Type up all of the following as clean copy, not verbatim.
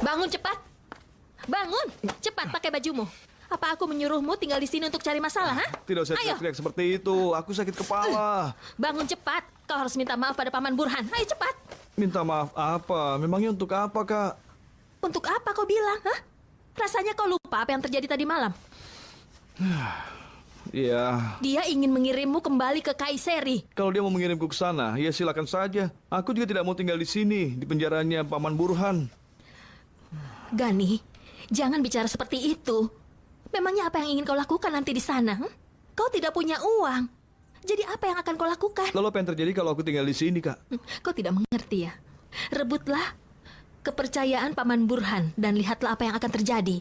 Bangun cepat. Bangun, cepat pakai bajumu. Apa aku menyuruhmu tinggal di sini untuk cari masalah, ha? Tidak usah teriak-teriak seperti itu. Aku sakit kepala. Bangun cepat. Kau harus minta maaf pada Paman Burhan. Ayo cepat. Minta maaf apa? Memangnya untuk apa, Kak? Untuk apa kau bilang, ha? Rasanya kau lupa apa yang terjadi tadi malam. Iya. Dia ingin mengirimmu kembali ke Kaiseri. Kalau dia mau mengirimku ke sana, ya silakan saja. Aku juga tidak mau tinggal di sini, di penjaranya Paman Burhan. Gani, jangan bicara seperti itu. Memangnya apa yang ingin kau lakukan nanti di sana? Kau tidak punya uang. Jadi apa yang akan kau lakukan? Lalu apa yang terjadi kalau aku tinggal di sini, Kak? Kau tidak mengerti ya? Rebutlah kepercayaan Paman Burhan dan lihatlah apa yang akan terjadi.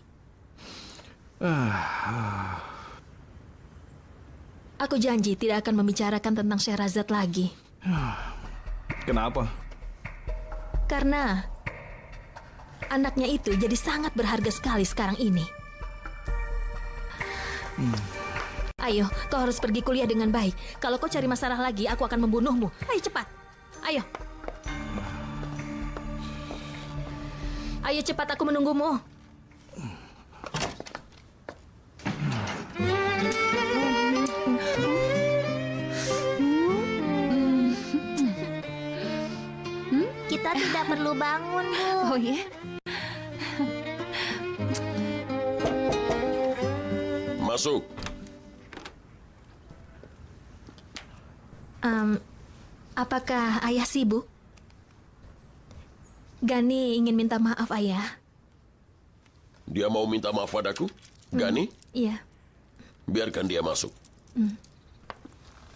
Aku janji tidak akan membicarakan tentang Syahrazad lagi. Kenapa? Karena anaknya itu jadi sangat berharga sekali sekarang ini. Ayo, kau harus pergi kuliah dengan baik. Kalau kau cari masalah lagi, aku akan membunuhmu. Ayo cepat. Ayo. Ayo cepat, aku menunggumu. Kita tidak perlu bangun, Bu. Oh ya? Masuk. Apakah ayah sibuk? Gani ingin minta maaf, ayah. Dia mau minta maaf padaku? Gani? Iya, Biarkan dia masuk.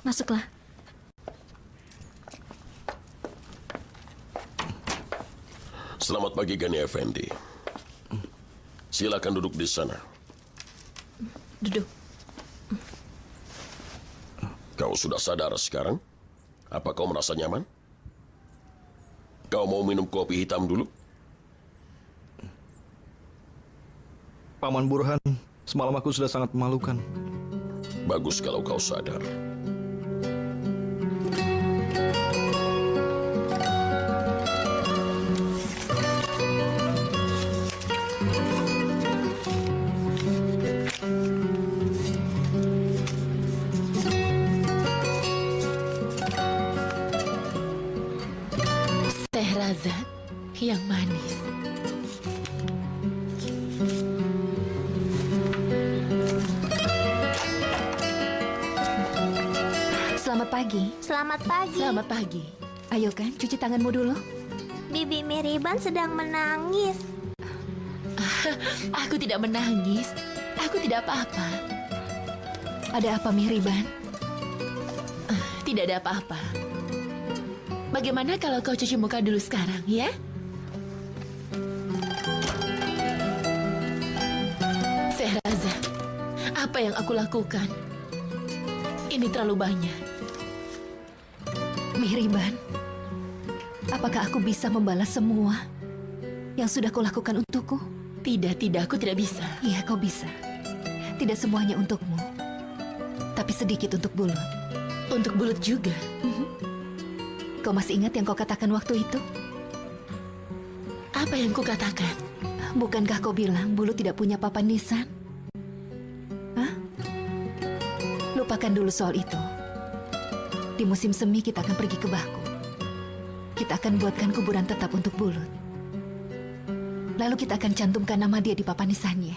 masuklah. Selamat pagi, Gani Effendi. Silakan duduk di sana. Duduk. Kau sudah sadar sekarang? Apa kau merasa nyaman? Kau mau minum kopi hitam dulu? Paman Burhan, semalam aku sudah sangat memalukan. Bagus kalau kau sadar. Syahrazad yang manis. Selamat pagi. Selamat pagi. Selamat pagi. Ayo kan, cuci tanganmu dulu. Bibi Miriban sedang menangis. Aku tidak menangis. Aku tidak apa-apa. Ada apa, Mihriban? Tidak ada apa-apa. Bagaimana kalau kau cuci muka dulu sekarang, ya? Syahrazad, apa yang aku lakukan? Ini terlalu banyak. Mihriban, apakah aku bisa membalas semua yang sudah kau lakukan untukku? Tidak, aku tidak bisa. Iya, kau bisa. Tidak semuanya untukmu, tapi sedikit untuk Bulut. Untuk Bulut juga. Kau masih ingat yang kau katakan waktu itu? Apa yang kukatakan? Bukankah kau bilang Bulut tidak punya papan nisan? Hah? Lupakan dulu soal itu. Di musim semi kita akan pergi ke Baku. Kita akan buatkan kuburan tetap untuk Bulut. Lalu kita akan cantumkan nama dia di papan nisannya.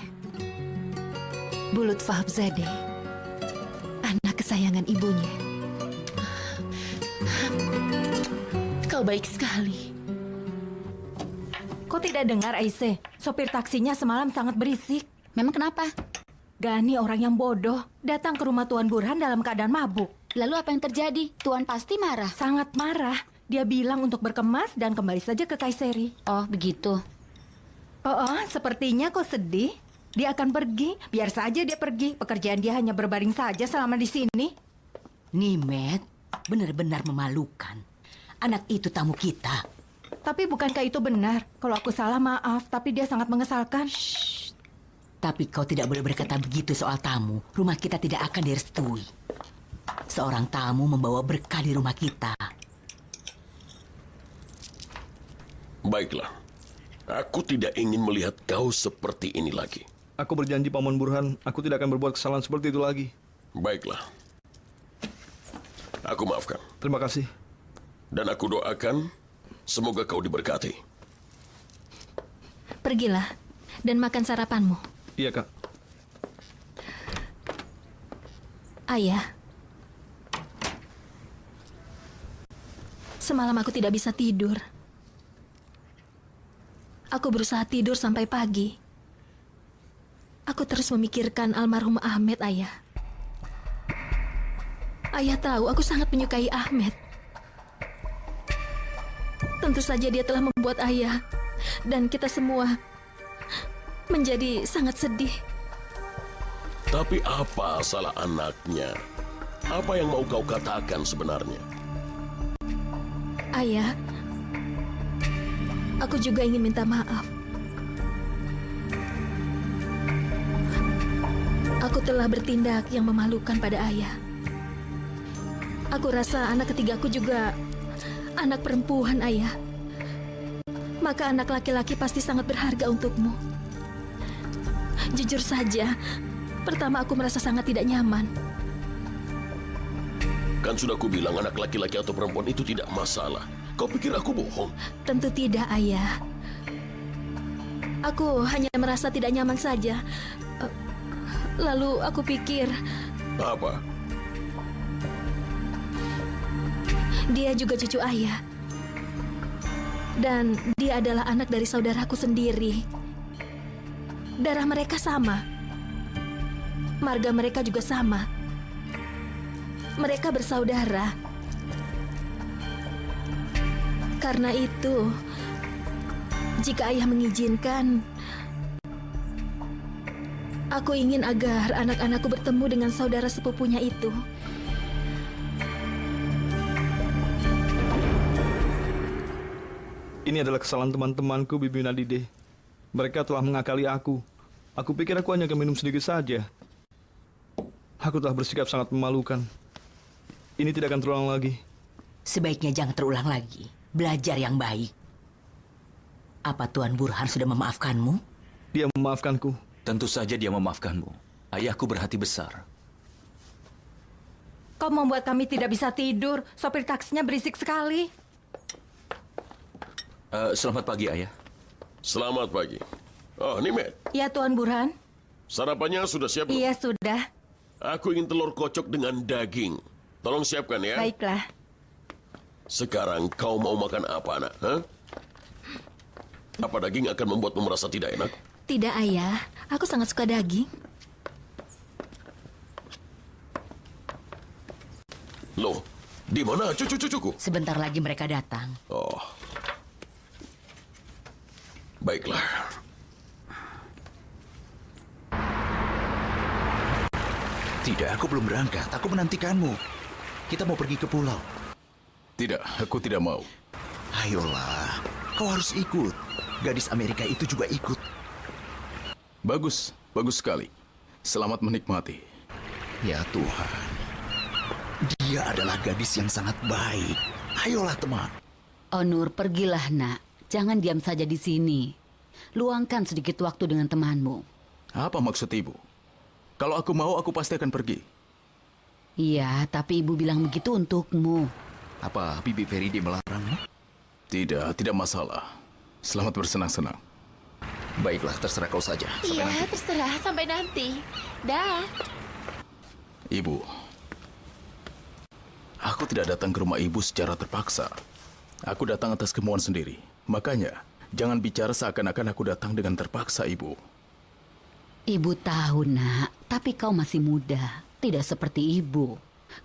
Bulut Fahabzadeh, anak kesayangan ibunya. Kau baik sekali. Kau tidak dengar, Aise? Sopir taksinya semalam sangat berisik. Memang kenapa? Gani orang yang bodoh datang ke rumah Tuan Burhan dalam keadaan mabuk. Lalu apa yang terjadi? Tuan pasti marah. Sangat marah. Dia bilang untuk berkemas dan kembali saja ke Kaiseri. Oh, begitu. Sepertinya kau sedih. Dia akan pergi. Biar saja dia pergi. Pekerjaan dia hanya berbaring saja selama di sini. Nimet, benar-benar memalukan. Anak itu tamu kita. Tapi bukankah itu benar? Kalau aku salah, maaf. Tapi dia sangat mengesalkan. Shh. Tapi kau tidak boleh berkata begitu soal tamu. Rumah kita tidak akan direstui. Seorang tamu membawa berkah di rumah kita. Baiklah. Aku tidak ingin melihat kau seperti ini lagi. Aku berjanji Paman Burhan, aku tidak akan berbuat kesalahan seperti itu lagi. Baiklah. Aku maafkan. Terima kasih. Dan aku doakan semoga kau diberkati. Pergilah dan makan sarapanmu. Iya, Kak. Ayah, semalam aku tidak bisa tidur. Aku berusaha tidur sampai pagi. Aku terus memikirkan almarhum Ahmed, Ayah. Ayah tahu aku sangat menyukai Ahmed. Tentu saja dia telah membuat Ayah dan kita semua menjadi sangat sedih. Tapi apa salah anaknya? Apa yang mau kau katakan sebenarnya? Ayah, aku juga ingin minta maaf. Aku telah bertindak yang memalukan pada ayah. Aku rasa anak ketigaku juga anak perempuan, Ayah. Maka anak laki-laki pasti sangat berharga untukmu. Jujur saja, pertama aku merasa sangat tidak nyaman. Kan sudah kubilang anak laki-laki atau perempuan itu tidak masalah. Kau pikir aku bohong? Tentu tidak, Ayah. Aku hanya merasa tidak nyaman saja. Lalu aku pikir, Apa? dia juga cucu ayah. Dan dia adalah anak dari saudaraku sendiri. Darah mereka sama. Marga mereka juga sama. Mereka bersaudara. Karena itu, jika ayah mengizinkan, aku ingin agar anak-anakku bertemu dengan saudara sepupunya itu. Ini adalah kesalahan teman-temanku, Bibi Nadide. Mereka telah mengakali aku. Aku pikir aku hanya akan minum sedikit saja. Aku telah bersikap sangat memalukan. Ini tidak akan terulang lagi. Sebaiknya jangan terulang lagi. Belajar yang baik. Apa Tuan Burhan sudah memaafkanmu? Dia memaafkanku. Tentu saja dia memaafkanmu. Ayahku berhati besar. Kau membuat kami tidak bisa tidur. Sopir taksinya berisik sekali. Selamat pagi, Ayah. Selamat pagi. Oh, Nimet. Ya, Tuan Burhan. Sarapannya sudah siap belum? Iya, sudah. Aku ingin telur kocok dengan daging. Tolong siapkan ya. Baiklah. Sekarang kau mau makan apa, Nak? Hah? Apa daging akan membuatmu merasa tidak enak? Tidak, Ayah. Aku sangat suka daging. Loh, di mana cucu-cucuku? Sebentar lagi mereka datang. Oh. Baiklah. Tidak, aku belum berangkat. Aku menantikanmu. Kita mau pergi ke pulau. Tidak, aku tidak mau. Ayolah, kau harus ikut. Gadis Amerika itu juga ikut. Bagus, bagus sekali. Selamat menikmati. Ya Tuhan, dia adalah gadis yang sangat baik. Ayolah teman. Onur, pergilah nak. Jangan diam saja di sini. Luangkan sedikit waktu dengan temanmu. Apa maksud ibu? Kalau aku mau, aku pasti akan pergi. Iya, tapi ibu bilang begitu untukmu. Apa Bibi Feride melarangmu? Tidak masalah. Selamat bersenang-senang. Baiklah, terserah kau saja. Sampai Iya, nanti. terserah. Sampai nanti. Dah. Ibu, aku tidak datang ke rumah ibu secara terpaksa. Aku datang atas kemauan sendiri. Makanya, jangan bicara seakan-akan aku datang dengan terpaksa, ibu. Ibu tahu nak, tapi kau masih muda. Tidak seperti ibu.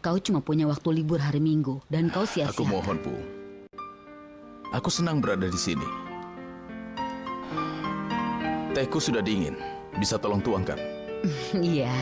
Kau cuma punya waktu libur hari Minggu dan kau sia-sia. Aku mohon, Bu. Aku senang berada di sini. Tehku sudah dingin. Bisa tolong tuangkan? Iya.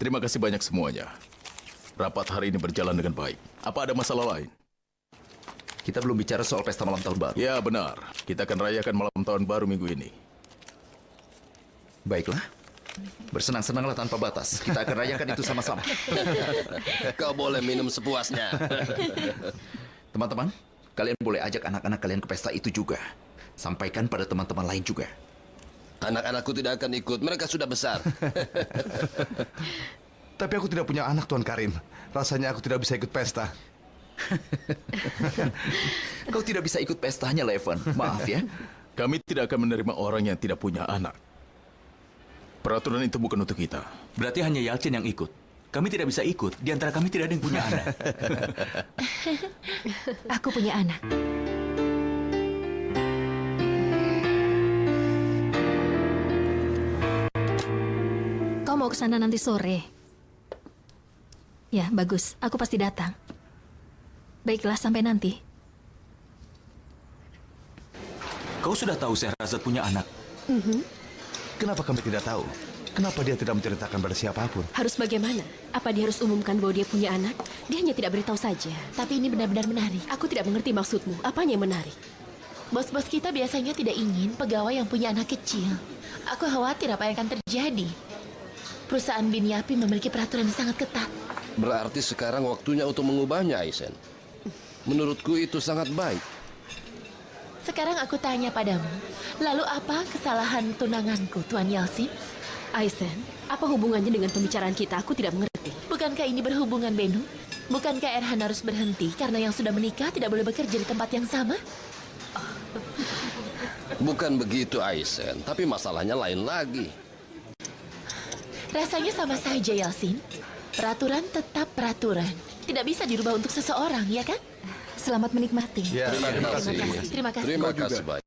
Terima kasih banyak semuanya. Rapat hari ini berjalan dengan baik. Apa ada masalah lain? Kita belum bicara soal pesta malam tahun baru. Ya, benar. Kita akan rayakan malam tahun baru minggu ini. Baiklah. Bersenang-senanglah tanpa batas. Kita akan rayakan itu sama-sama. Kau boleh minum sepuasnya. Teman-teman, kalian boleh ajak anak-anak kalian ke pesta itu juga. Sampaikan pada teman-teman lain juga. Anak-anakku tidak akan ikut, mereka sudah besar. Tapi aku tidak punya anak, Tuan Karim. Rasanya aku tidak bisa ikut pesta. Kau tidak bisa ikut pestanya, Leven. Maaf ya. Kami tidak akan menerima orang yang tidak punya anak. Peraturan itu bukan untuk kita. Berarti hanya Yalcin yang ikut. Kami tidak bisa ikut. Di antara kami tidak ada yang punya anak. Aku punya anak. Kau mau ke sana nanti sore? Ya, bagus. Aku pasti datang. Baiklah, sampai nanti. Kau sudah tahu Sehrazad punya anak? Kenapa kami tidak tahu? Kenapa dia tidak menceritakan pada siapapun? Harus bagaimana? Apa dia harus umumkan bahwa dia punya anak? Dia hanya tidak beritahu saja. Tapi ini benar-benar menarik. Aku tidak mengerti maksudmu. Apanya yang menarik? Bos-bos kita biasanya tidak ingin pegawai yang punya anak kecil. Aku khawatir apa yang akan terjadi. Perusahaan Binyapi memiliki peraturan yang sangat ketat. Berarti sekarang waktunya untuk mengubahnya, Aisen. Menurutku itu sangat baik. Sekarang aku tanya padamu, lalu apa kesalahan tunanganku, Tuan Yalcin? Aisen, apa hubungannya dengan pembicaraan kita? Aku tidak mengerti. Bukankah ini berhubungan, Benu? Bukankah Erhan harus berhenti karena yang sudah menikah tidak boleh bekerja di tempat yang sama? Bukan begitu, Aisen. Tapi masalahnya lain lagi. Rasanya sama saja, Yalcin. Peraturan tetap peraturan. Tidak bisa dirubah untuk seseorang, ya kan? Selamat menikmati. Ya, terima kasih. Terima kasih. Terima kasih banyak.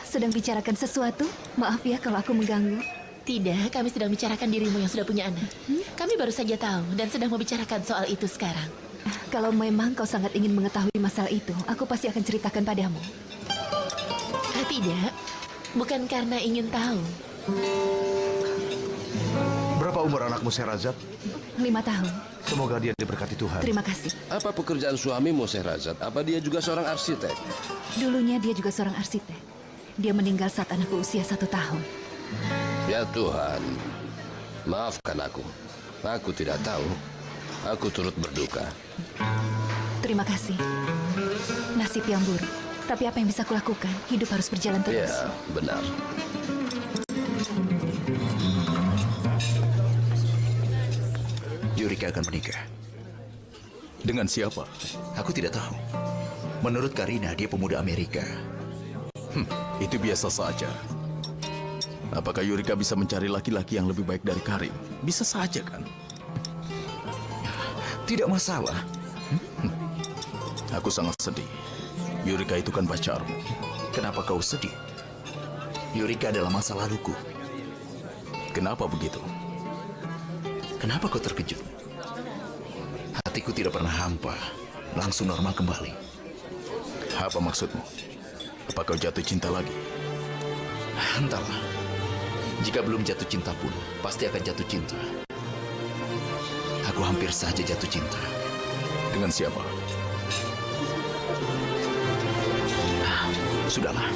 Sedang bicarakan sesuatu? Maaf ya kalau aku mengganggu. Tidak, kami sedang bicarakan dirimu yang sudah punya anak. Kami baru saja tahu dan sedang membicarakan soal itu sekarang. Kalau memang kau sangat ingin mengetahui masalah itu, aku pasti akan ceritakan padamu. Tidak, bukan karena ingin tahu. Berapa umur anakmu, Sehrazad? 5 tahun. Semoga dia diberkati Tuhan. Terima kasih. Apa pekerjaan suamimu, Sehrazad? Apa dia juga seorang arsitek? Dulunya dia juga seorang arsitek. Dia meninggal saat anakku usia 1 tahun. Ya Tuhan, maafkan aku. Aku tidak tahu. Aku turut berduka. Terima kasih. Nasib yang buruk. Tapi apa yang bisa kulakukan? Hidup harus berjalan terus. Ya, benar. Yurika akan menikah. Dengan siapa? Aku tidak tahu. Menurut Karina, dia pemuda Amerika. Itu biasa saja. Apakah Yurika bisa mencari laki-laki yang lebih baik dari Karim? Bisa saja kan? Tidak masalah. Aku sangat sedih. Yurika itu kan pacarmu. Kenapa kau sedih? Yurika adalah masa laluku. Kenapa begitu? Kenapa kau terkejut? Hatiku tidak pernah hampa. Langsung normal kembali. Apa maksudmu? Apa kau jatuh cinta lagi? Entahlah. Jika belum jatuh cinta pun, pasti akan jatuh cinta. Aku hampir saja jatuh cinta. Dengan siapa? Sudahlah.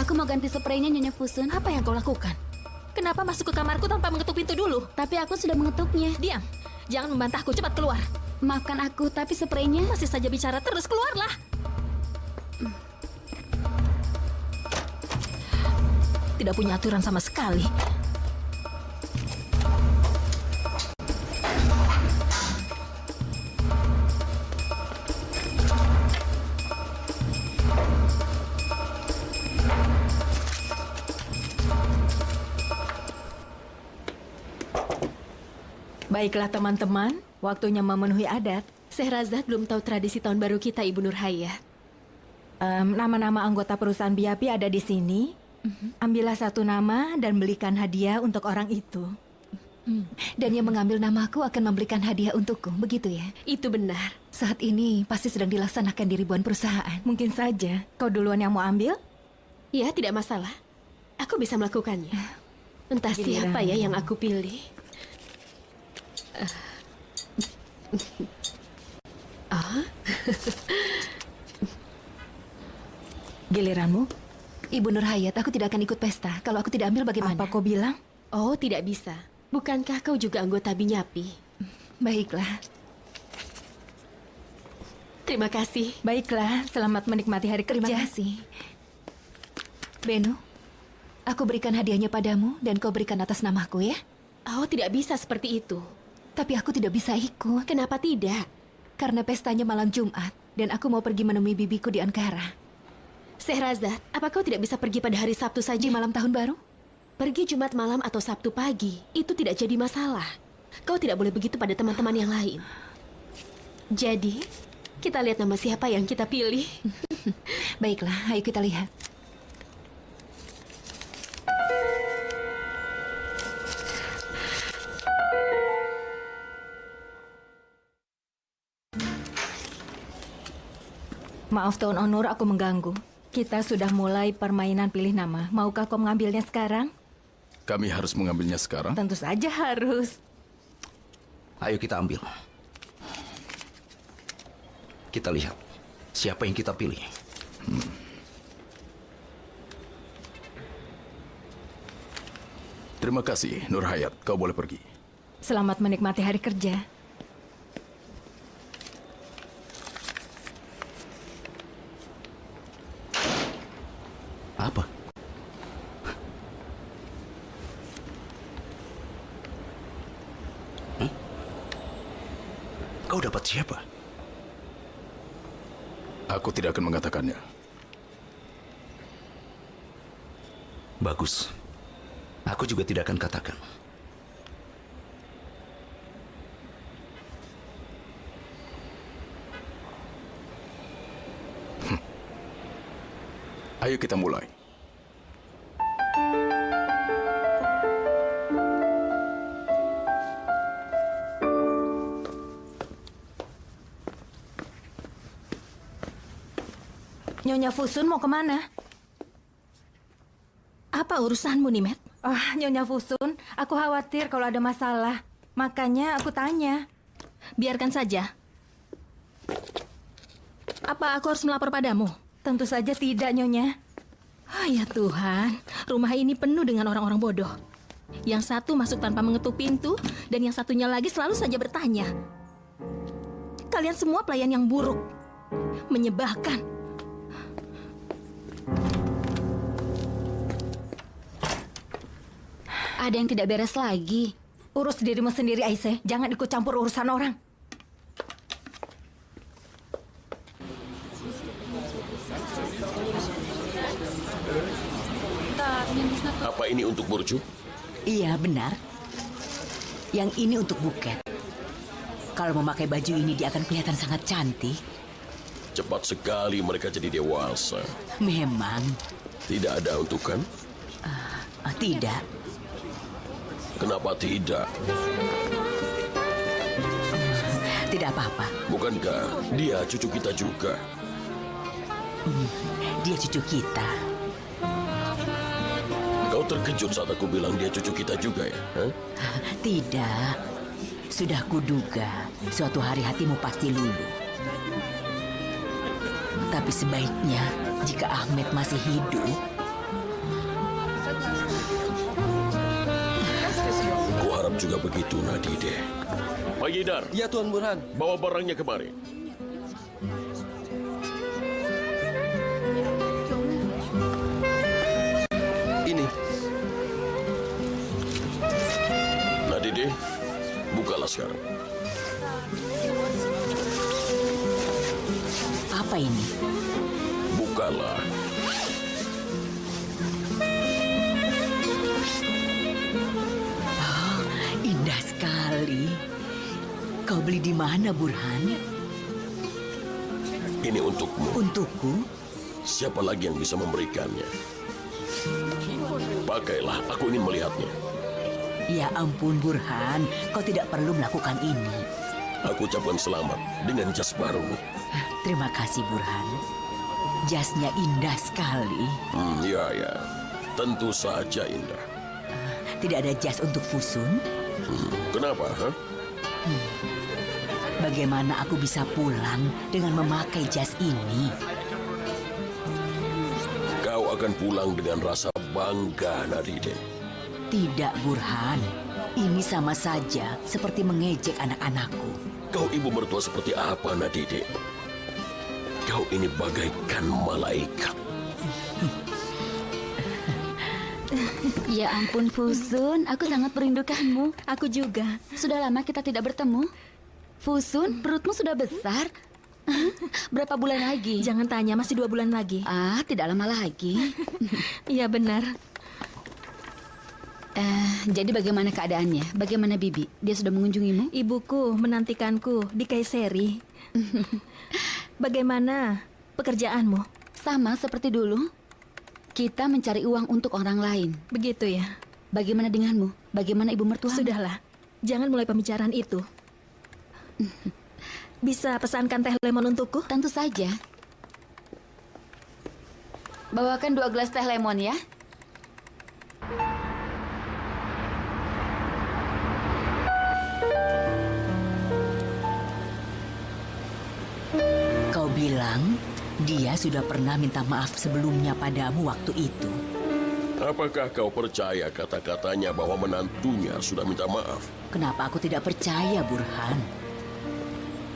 Aku mau ganti spraynya, Nyonya Fusun. Apa yang kau lakukan? Kenapa masuk ke kamarku tanpa mengetuk pintu dulu? Tapi aku sudah mengetuknya. Diam. Jangan membantahku. Cepat keluar. Maafkan aku, tapi spraynya... Masih saja bicara terus. Keluarlah. Tidak punya aturan sama sekali. Baiklah teman-teman, waktunya memenuhi adat. Sehrazad belum tahu tradisi tahun baru kita, Ibu Nurhayat. Nama-nama anggota perusahaan Biapi ada di sini. Ambillah satu nama dan belikan hadiah untuk orang itu. Dan yang mengambil namaku akan memberikan hadiah untukku, begitu ya? Itu benar. Saat ini pasti sedang dilaksanakan di ribuan perusahaan. Mungkin saja. Kau duluan yang mau ambil? Ya, tidak masalah. Aku bisa melakukannya. Entah siapa ya yang aku pilih. Giliranmu? Ibu Nurhayat, aku tidak akan ikut pesta. Kalau aku tidak ambil bagaimana? Apa kau bilang? Oh, tidak bisa. Bukankah kau juga anggota Binyapi? Baiklah. Terima kasih. Baiklah, selamat menikmati hari kerja. Terima kasih. Beno, aku berikan hadiahnya padamu dan kau berikan atas namaku ya. Oh, tidak bisa seperti itu. Tapi aku tidak bisa ikut. Kenapa tidak? Karena pestanya malam Jumat dan aku mau pergi menemui bibiku di Ankara. Sehrazad, apa kau tidak bisa pergi pada hari Sabtu saja? Di malam tahun baru? Pergi Jumat malam atau Sabtu pagi, itu tidak jadi masalah. Kau tidak boleh begitu pada teman-teman yang lain. Jadi, kita lihat nama siapa yang kita pilih. Baiklah, ayo kita lihat. Maaf Tuan Onur, aku mengganggu. Kita sudah mulai permainan pilih nama. Maukah kau mengambilnya sekarang? Kami harus mengambilnya sekarang? Tentu saja harus. Ayo kita ambil. Kita lihat siapa yang kita pilih. Terima kasih, Nurhayat. Kau boleh pergi. Selamat menikmati hari kerja. Apa? Kau dapat siapa? Aku tidak akan mengatakannya. Bagus. Aku juga tidak akan katakan. Ayo kita mulai. Nyonya Fusun mau kemana? Apa urusanmu, Nimet? Nyonya Fusun, aku khawatir kalau ada masalah. Makanya aku tanya. Biarkan saja. Apa aku harus melapor padamu? Tentu saja tidak, Nyonya. Ya Tuhan, rumah ini penuh dengan orang-orang bodoh. Yang satu masuk tanpa mengetuk pintu, dan yang satunya lagi selalu saja bertanya. Kalian semua pelayan yang buruk. Menyebabkan. Ada yang tidak beres lagi. Urus dirimu sendiri, Aisyah. Jangan ikut campur urusan orang. Apa ini untuk Burcu? Iya, benar. Yang ini untuk Buket. Kalau memakai baju ini, dia akan kelihatan sangat cantik. Cepat sekali mereka jadi dewasa. Memang. Tidak ada untukan? Tidak. Kenapa tidak? Tidak apa-apa. Bukankah dia cucu kita juga? Dia cucu kita. Kau terkejut saat aku bilang dia cucu kita juga ya? Tidak. Sudah kuduga, suatu hari hatimu pasti luluh. Tapi sebaiknya, jika Ahmed masih hidup... Kuharap juga begitu, Nadide. Pak Yidar. Ya, Tuan Burhan. Bawa barangnya kemari. Ini. Nadide, bukalah sekarang. Apa ini? Bukalah. Oh, indah sekali. Kau beli di mana, Burhan? Ini untukmu. Untukku? Siapa lagi yang bisa memberikannya? Pakailah, aku ingin melihatnya. Ya ampun, Burhan. Kau tidak perlu melakukan ini. Aku ucapkan selamat dengan jas barumu. Terima kasih, Burhan. Jasnya indah sekali. Ya. Tentu saja indah. Tidak ada jas untuk Fusun? Kenapa, ha? Bagaimana aku bisa pulang dengan memakai jas ini? Kau akan pulang dengan rasa bangga, Nadide. Tidak, Burhan. Ini sama saja seperti mengejek anak-anakku. Kau ibu mertua seperti apa, Nadide? Kau ini bagaikan malaikat. Ya ampun, Fusun. Aku sangat merindukanmu. Aku juga. Sudah lama kita tidak bertemu. Fusun, perutmu sudah besar. Berapa bulan lagi? Jangan tanya, masih 2 bulan lagi. Tidak lama lagi. Iya, benar. Jadi bagaimana keadaannya? Bagaimana Bibi? Dia sudah mengunjungimu? Ibuku menantikanku di Kayseri. Bagaimana pekerjaanmu? Sama seperti dulu. Kita mencari uang untuk orang lain. Begitu ya? Bagaimana denganmu? Bagaimana ibu mertua? Sudahlah, jangan mulai pembicaraan itu. Bisa pesankan teh lemon untukku? Tentu saja. Bawakan 2 gelas teh lemon ya. Kau bilang dia sudah pernah minta maaf sebelumnya padamu waktu itu. Apakah kau percaya kata-katanya bahwa menantunya sudah minta maaf? Kenapa aku tidak percaya, Burhan?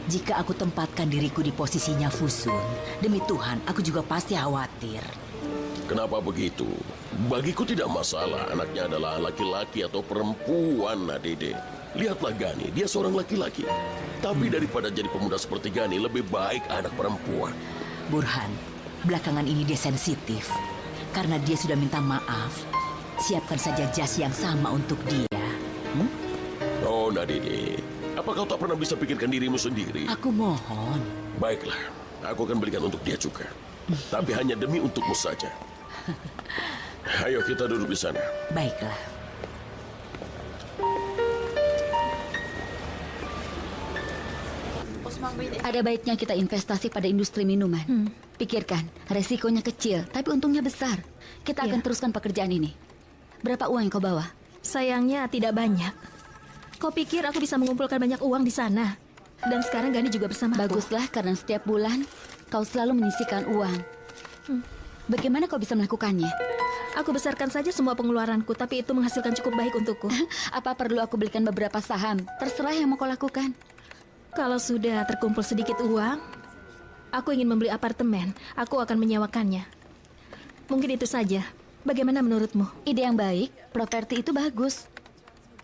Jika aku tempatkan diriku di posisinya Fusun, demi Tuhan, aku juga pasti khawatir. Kenapa begitu? Bagiku tidak masalah anaknya adalah laki-laki atau perempuan, Nadide. Lihatlah Gani, dia seorang laki-laki. Tapi daripada jadi pemuda seperti Gani, lebih baik anak perempuan. Burhan, belakangan ini dia sensitif. Karena dia sudah minta maaf, siapkan saja jas yang sama untuk dia. Oh, Nadide, apa kau tak pernah bisa pikirkan dirimu sendiri? Aku mohon. Baiklah, aku akan belikan untuk dia juga. Tapi hanya demi untukmu saja. Ayo kita duduk di sana. Baiklah. Ada baiknya kita investasi pada industri minuman. Pikirkan, resikonya kecil, tapi untungnya besar. Kita akan teruskan pekerjaan ini. Berapa uang yang kau bawa? Sayangnya tidak banyak. Kau pikir aku bisa mengumpulkan banyak uang di sana? Dan sekarang Gani juga bersama aku. Baguslah, karena setiap bulan kau selalu menyisihkan uang. Bagaimana kau bisa melakukannya? Aku besarkan saja semua pengeluaranku, tapi itu menghasilkan cukup baik untukku. Apa perlu aku belikan beberapa saham? Terserah yang mau kau lakukan. Kalau sudah terkumpul sedikit uang, aku ingin membeli apartemen. Aku akan menyewakannya. Mungkin itu saja. Bagaimana menurutmu? Ide yang baik. Properti itu bagus.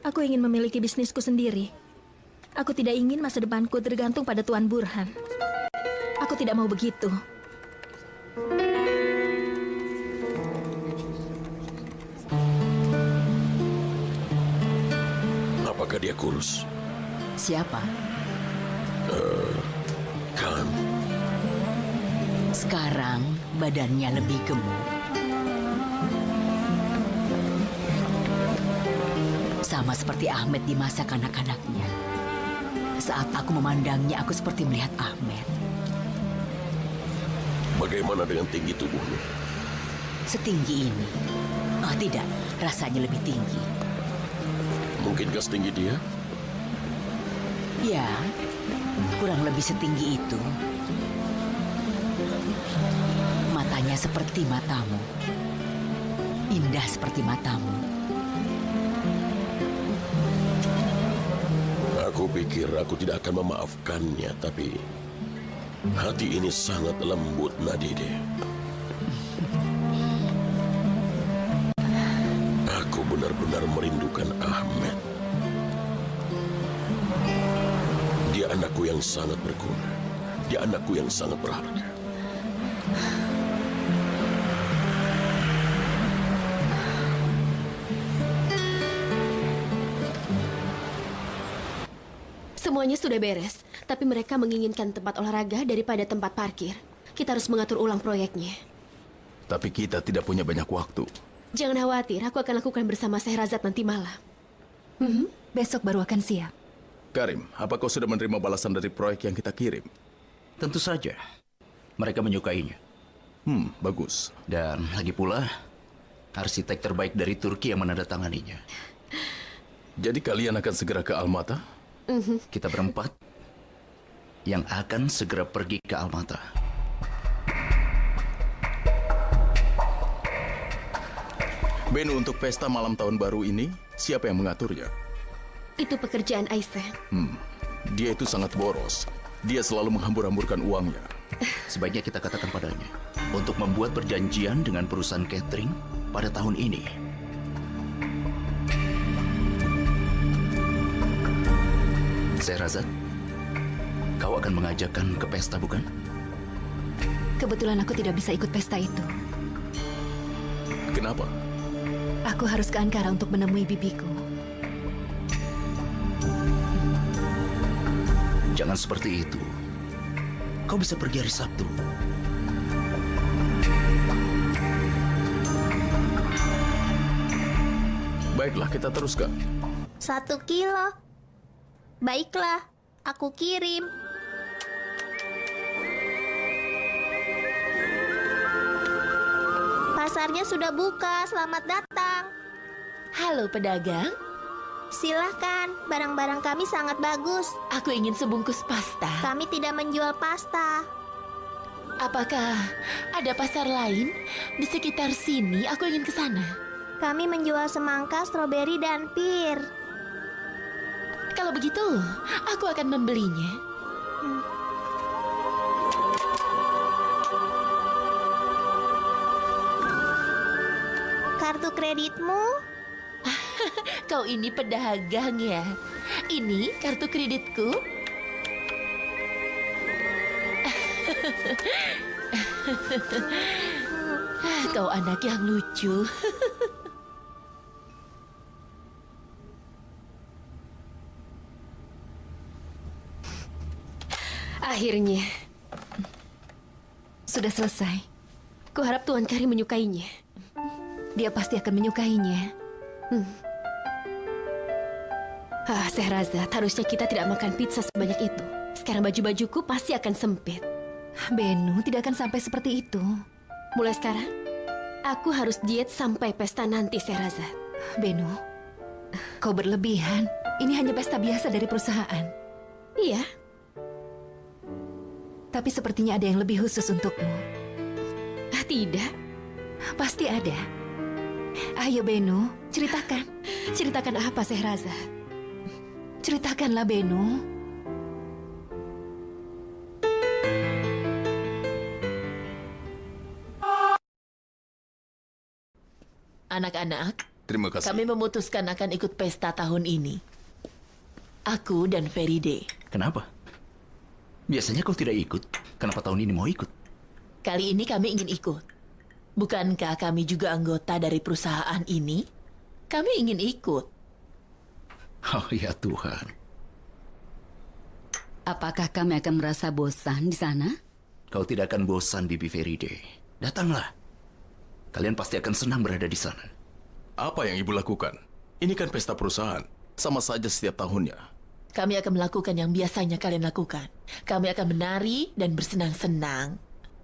Aku ingin memiliki bisnisku sendiri. Aku tidak ingin masa depanku tergantung pada Tuan Burhan. Aku tidak mau begitu. Apakah dia kurus? Siapa? Kan. Sekarang badannya lebih gemuk. Sama seperti Ahmed di masa kanak-kanaknya. Saat aku memandangnya, aku seperti melihat Ahmed. Bagaimana dengan tinggi tubuhnya? Setinggi ini. Oh tidak, rasanya lebih tinggi. Mungkinkah setinggi dia? Ya, kurang lebih setinggi itu. Matanya seperti matamu. Indah seperti matamu. Aku pikir aku tidak akan memaafkannya, tapi hati ini sangat lembut, Nadide. Aku benar-benar merindukan Ahmed. Dia anakku yang sangat berguna. Dia anakku yang sangat berharga. Semuanya sudah beres, tapi mereka menginginkan tempat olahraga daripada tempat parkir. Kita harus mengatur ulang proyeknya. Tapi kita tidak punya banyak waktu. Jangan khawatir, aku akan lakukan bersama Sehrazad nanti malam. Besok baru akan siap. Karim, apa kau sudah menerima balasan dari proyek yang kita kirim? Tentu saja. Mereka menyukainya. Bagus. Dan lagi pula, arsitek terbaik dari Turki yang menandatanganinya. Jadi kalian akan segera ke Almata? Kita berempat yang akan segera pergi ke Almata. Benu, untuk pesta malam tahun baru ini, siapa yang mengaturnya? Itu pekerjaan Aisyah. Dia itu sangat boros. Dia selalu menghambur-hamburkan uangnya. Sebaiknya kita katakan padanya untuk membuat perjanjian dengan perusahaan catering pada tahun ini. Sehrazad, kau akan mengajakkan ke pesta, bukan? Kebetulan aku tidak bisa ikut pesta itu. Kenapa? Aku harus ke Ankara untuk menemui bibiku. Jangan seperti itu. Kau bisa pergi hari Sabtu. Baiklah, kita teruskan. 1 kilo. Baiklah, aku kirim. Pasarnya sudah buka, selamat datang. Halo pedagang. Silahkan, barang-barang kami sangat bagus. Aku ingin sebungkus pasta. Kami tidak menjual pasta. Apakah ada pasar lain di sekitar sini? Aku ingin ke sana. Kami menjual semangka, stroberi, dan pir. Kalau begitu, aku akan membelinya. Kartu kreditmu? Kau ini pedagang ya? Ini kartu kreditku. Kau anak yang lucu. Akhirnya. Sudah selesai. Kuharap Tuan Karim menyukainya. Dia pasti akan menyukainya. Sehrazad, harusnya kita tidak makan pizza sebanyak itu. Sekarang baju-bajuku pasti akan sempit. Benu, tidak akan sampai seperti itu. Mulai sekarang, aku harus diet sampai pesta nanti, Sehrazad. Benu, kau berlebihan. Ini hanya pesta biasa dari perusahaan. Iya. Tapi sepertinya ada yang lebih khusus untukmu. Tidak. Pasti ada. Ayo Benu, ceritakan. Ceritakan apa, Sehrazad? Ceritakanlah Benu. Anak-anak, terima kasih. Kami memutuskan akan ikut pesta tahun ini. Aku dan Feride. Kenapa? Biasanya kau tidak ikut. Kenapa tahun ini mau ikut? Kali ini kami ingin ikut. Bukankah kami juga anggota dari perusahaan ini? Kami ingin ikut. Oh ya Tuhan. Apakah kami akan merasa bosan di sana? Kau tidak akan bosan, Bibi Feride. Datanglah. Kalian pasti akan senang berada di sana. Apa yang ibu lakukan? Ini kan pesta perusahaan. Sama saja setiap tahunnya. Kami akan melakukan yang biasanya kalian lakukan. Kami akan menari dan bersenang-senang.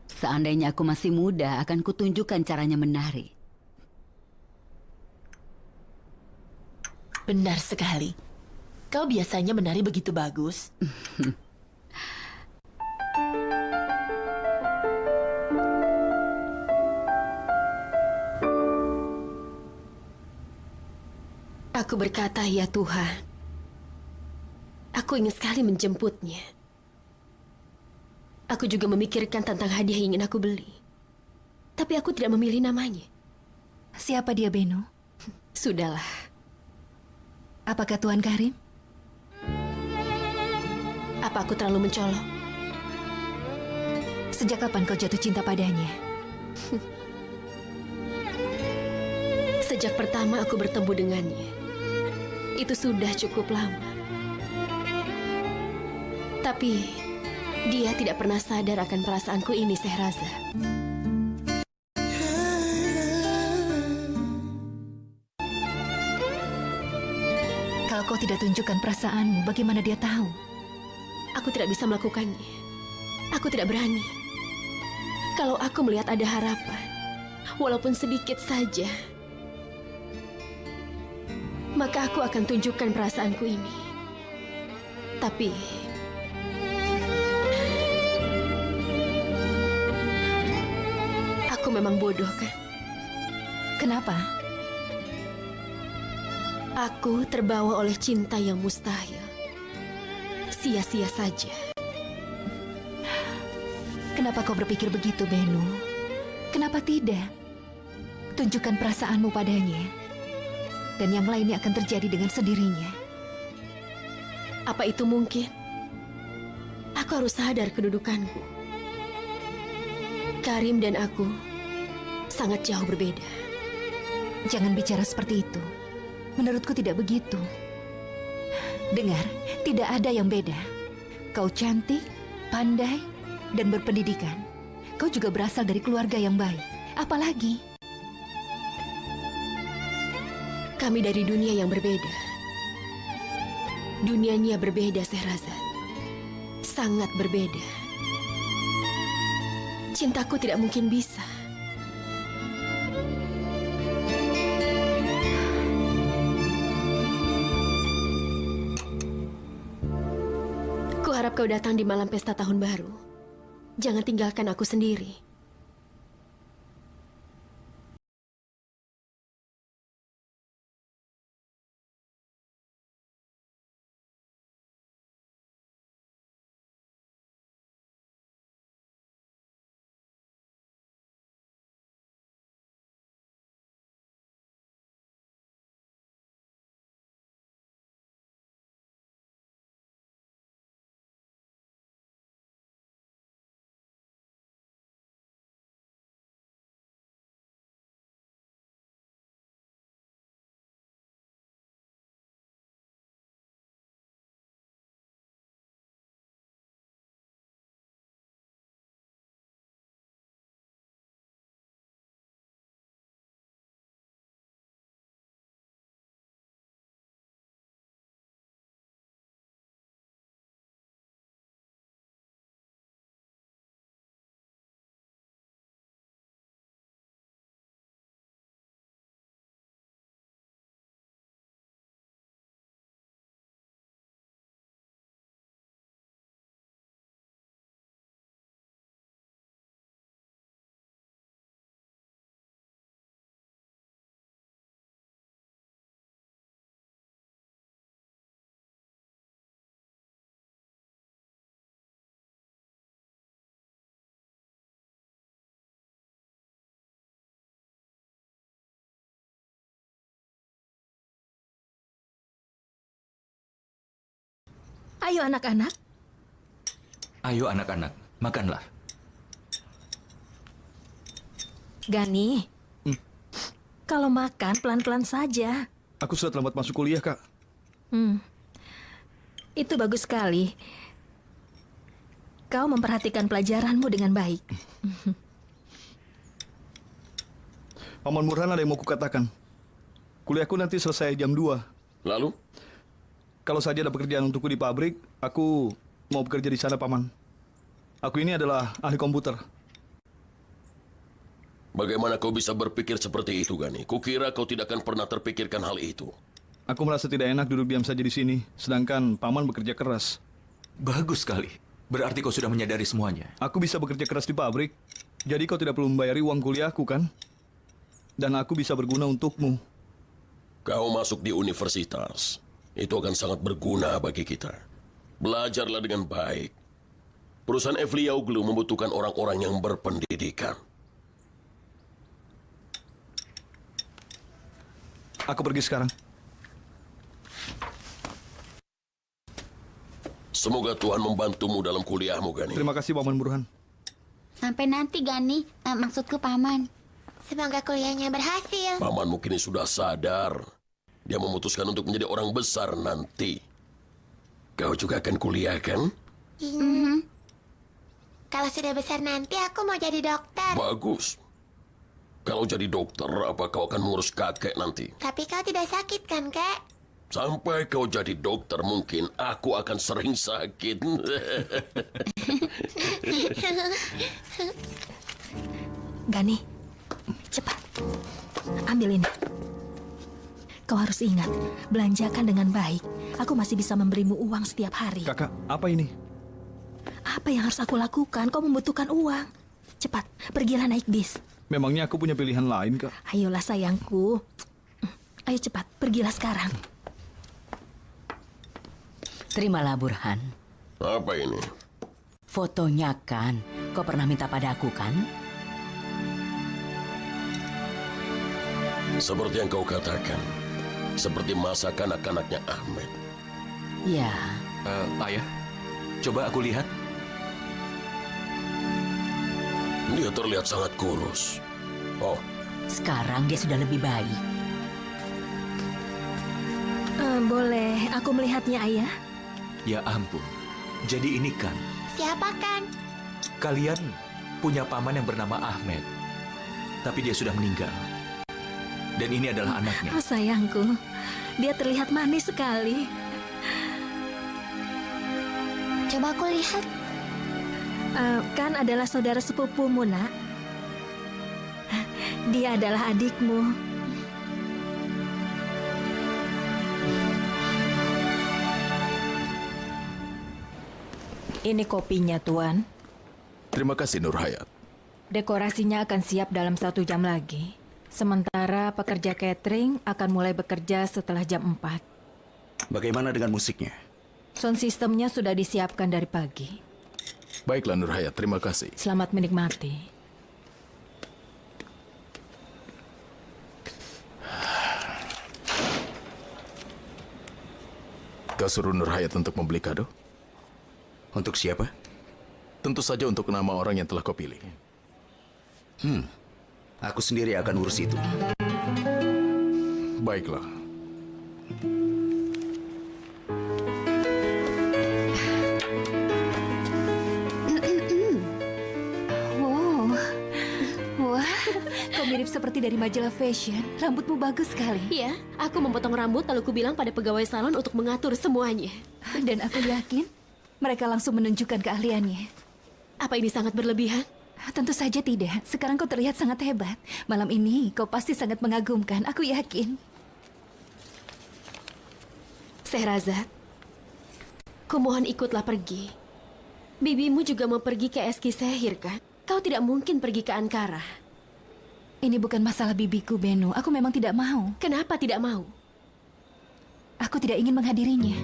Seandainya aku masih muda, akan kutunjukkan caranya menari. Benar sekali. Kau biasanya menari begitu bagus. Aku berkata, ya Tuhan, aku ingin sekali menjemputnya. Aku juga memikirkan tentang hadiah yang ingin aku beli. Tapi aku tidak memilih namanya. Siapa dia, Benu? Sudahlah. Apakah Tuan Karim? Apa aku terlalu mencolok? Sejak kapan kau jatuh cinta padanya? Sejak pertama aku bertemu dengannya. Itu sudah cukup lama. Tapi dia tidak pernah sadar akan perasaanku ini, Sehraza. Kalau kau tidak tunjukkan perasaanmu, bagaimana dia tahu? Aku tidak bisa melakukannya. Aku tidak berani. Kalau aku melihat ada harapan, walaupun sedikit saja, maka aku akan tunjukkan perasaanku ini. Tapi aku memang bodoh, kan? Kenapa? Aku terbawa oleh cinta yang mustahil. Sia-sia saja. Kenapa kau berpikir begitu, Benu? Kenapa tidak? Tunjukkan perasaanmu padanya. Dan yang lainnya akan terjadi dengan sendirinya. Apa itu mungkin? Aku harus sadar kedudukanku. Karim dan aku sangat jauh berbeda. Jangan bicara seperti itu. Menurutku tidak begitu. Dengar, tidak ada yang beda. Kau cantik, pandai, dan berpendidikan. Kau juga berasal dari keluarga yang baik. Apalagi? Kami dari dunia yang berbeda. Dunianya berbeda, Sehrazad. Sangat berbeda. Cintaku tidak mungkin bisa. Kuharap kau datang di malam pesta tahun baru. Jangan tinggalkan aku sendiri. Ayo anak-anak. Ayo anak-anak, makanlah. Gani, kalau makan pelan-pelan saja. Aku sudah terlambat masuk kuliah, Kak. Itu bagus sekali. Kau memperhatikan pelajaranmu dengan baik. Paman Burhan ada yang mau kukatakan. Kuliahku nanti selesai jam 2. Lalu? Kalau saja ada pekerjaan untukku di pabrik, aku mau bekerja di sana, Paman. Aku ini adalah ahli komputer. Bagaimana kau bisa berpikir seperti itu, Gani? Kukira kau tidak akan pernah terpikirkan hal itu. Aku merasa tidak enak duduk diam saja di sini, sedangkan Paman bekerja keras. Bagus sekali. Berarti kau sudah menyadari semuanya. Aku bisa bekerja keras di pabrik, jadi kau tidak perlu membayari uang kuliahku, kan? Dan aku bisa berguna untukmu. Kau masuk di universitas. Itu akan sangat berguna bagi kita. Belajarlah dengan baik. Perusahaan Evliyauglu membutuhkan orang-orang yang berpendidikan. Aku pergi sekarang. Semoga Tuhan membantumu dalam kuliahmu, Gani. Terima kasih, Paman Burhan. Sampai nanti, Gani. Maksudku, Paman. Semoga kuliahnya berhasil. Pamanmu kini sudah sadar. Dia memutuskan untuk menjadi orang besar nanti. Kau juga akan kuliah, kan? Kalau sudah besar nanti aku mau jadi dokter. Bagus. Kalau jadi dokter, apa kau akan mengurus kakek nanti? Tapi kau tidak sakit kan, Kek? Sampai kau jadi dokter, mungkin aku akan sering sakit. Gani, cepat. Ambil ini. Kau harus ingat, belanjakan dengan baik. Aku masih bisa memberimu uang setiap hari. Kakak, apa ini? Apa yang harus aku lakukan? Kau membutuhkan uang. Cepat, pergilah naik bis. Memangnya aku punya pilihan lain, Kak? Ayolah sayangku. Ayo cepat, pergilah sekarang. Terimalah Burhan. Apa ini? Fotonya kan. Kau pernah minta padaku kan? Seperti yang kau katakan. Seperti masa kanak-kanaknya Ahmed. Ya. Ayah, coba aku lihat. Dia terlihat sangat kurus. Oh, Sekarang dia sudah lebih baik. Boleh aku melihatnya, Ayah? Ya ampun. Jadi ini kan, Siapa kan? kalian punya paman yang bernama Ahmed. Tapi dia sudah meninggal. Dan ini adalah anaknya. Oh sayangku, dia terlihat manis sekali. Coba aku lihat. Kan adalah saudara sepupumu, nak. Dia adalah adikmu. Ini kopinya, Tuan. Terima kasih, Nur Hayat. Dekorasinya akan siap dalam 1 jam lagi. Sementara pekerja catering akan mulai bekerja setelah jam 4. Bagaimana dengan musiknya? Sound systemnya sudah disiapkan dari pagi. Baiklah, Nur Hayat. Terima kasih. Selamat menikmati. Kau suruh Nur Hayat untuk membeli kado? Untuk siapa? Tentu saja untuk nama orang yang telah kau pilih. Aku sendiri akan urus itu. Baiklah. Wow. Wah, kau mirip seperti dari majalah fashion. Rambutmu bagus sekali. Iya, aku memotong rambut lalu ku bilang pada pegawai salon untuk mengatur semuanya. Dan aku yakin mereka langsung menunjukkan keahliannya. Apa ini sangat berlebihan? Tentu saja tidak. Sekarang kau terlihat sangat hebat. Malam ini kau pasti sangat mengagumkan. Aku yakin. Sehrazad, kumohon ikutlah pergi. Bibimu juga mau pergi ke Eski Sehir, kan? Kau tidak mungkin pergi ke Ankara. Ini bukan masalah bibiku, Beno. Aku memang tidak mau. Kenapa tidak mau? Aku tidak ingin menghadirinya.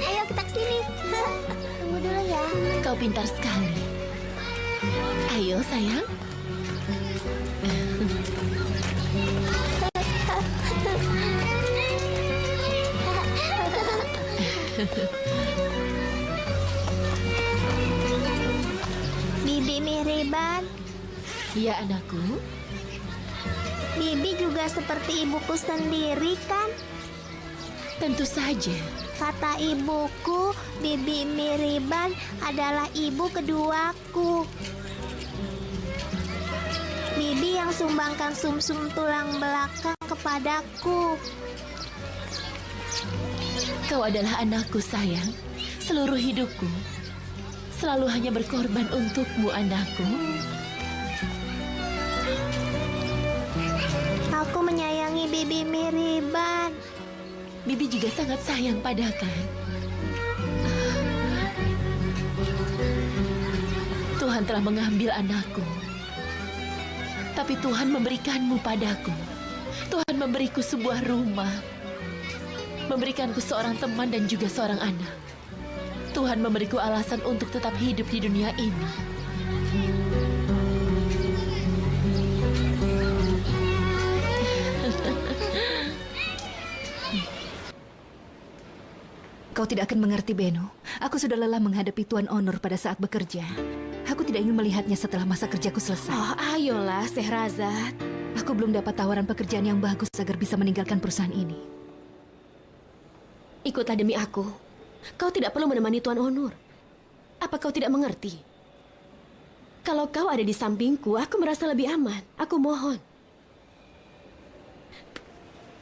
Ayo kita kesini. Tunggu dulu ya. Kau pintar sekali. Ayo, sayang. Bibi Mihriban, Ya, anakku. Bibi juga seperti ibuku sendiri kan? Tentu saja. Kata ibuku, Bibi Mihriban adalah ibu keduaku. Bibi yang sumbangkan sumsum tulang belakang kepadaku. Kau adalah anakku, sayang. Seluruh hidupku selalu hanya berkorban untukmu, anakku. Aku menyayangi Bibi Mihriban. Bibi juga sangat sayang padakan. Tuhan telah mengambil anakku. Tapi Tuhan memberikanmu padaku. Tuhan memberiku sebuah rumah. Memberikanku seorang teman dan juga seorang anak. Tuhan memberiku alasan untuk tetap hidup di dunia ini. Kau tidak akan mengerti, Beno. Aku sudah lelah menghadapi Tuan Onur pada saat bekerja. Aku tidak ingin melihatnya setelah masa kerjaku selesai. Oh, ayolah, Sehrazad. Aku Aku belum dapat tawaran pekerjaan yang bagus agar bisa meninggalkan perusahaan ini. Ikutlah demi aku. Kau tidak perlu menemani Tuan Onur. Apa kau tidak mengerti? Kalau kau ada di sampingku, aku merasa lebih aman. Aku mohon.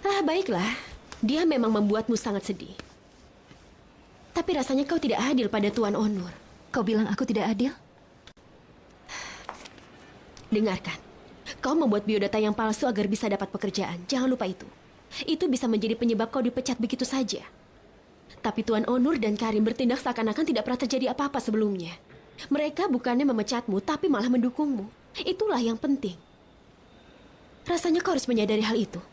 Baiklah. Dia memang membuatmu sangat sedih. Tapi rasanya kau tidak adil pada Tuan Onur. Kau bilang aku tidak adil? Dengarkan. Kau membuat biodata yang palsu agar bisa dapat pekerjaan. Jangan lupa itu. Itu bisa menjadi penyebab kau dipecat begitu saja. Tapi Tuan Onur dan Karim bertindak seakan-akan tidak pernah terjadi apa-apa sebelumnya. Mereka bukannya memecatmu, tapi malah mendukungmu. Itulah yang penting. Rasanya kau harus menyadari hal itu.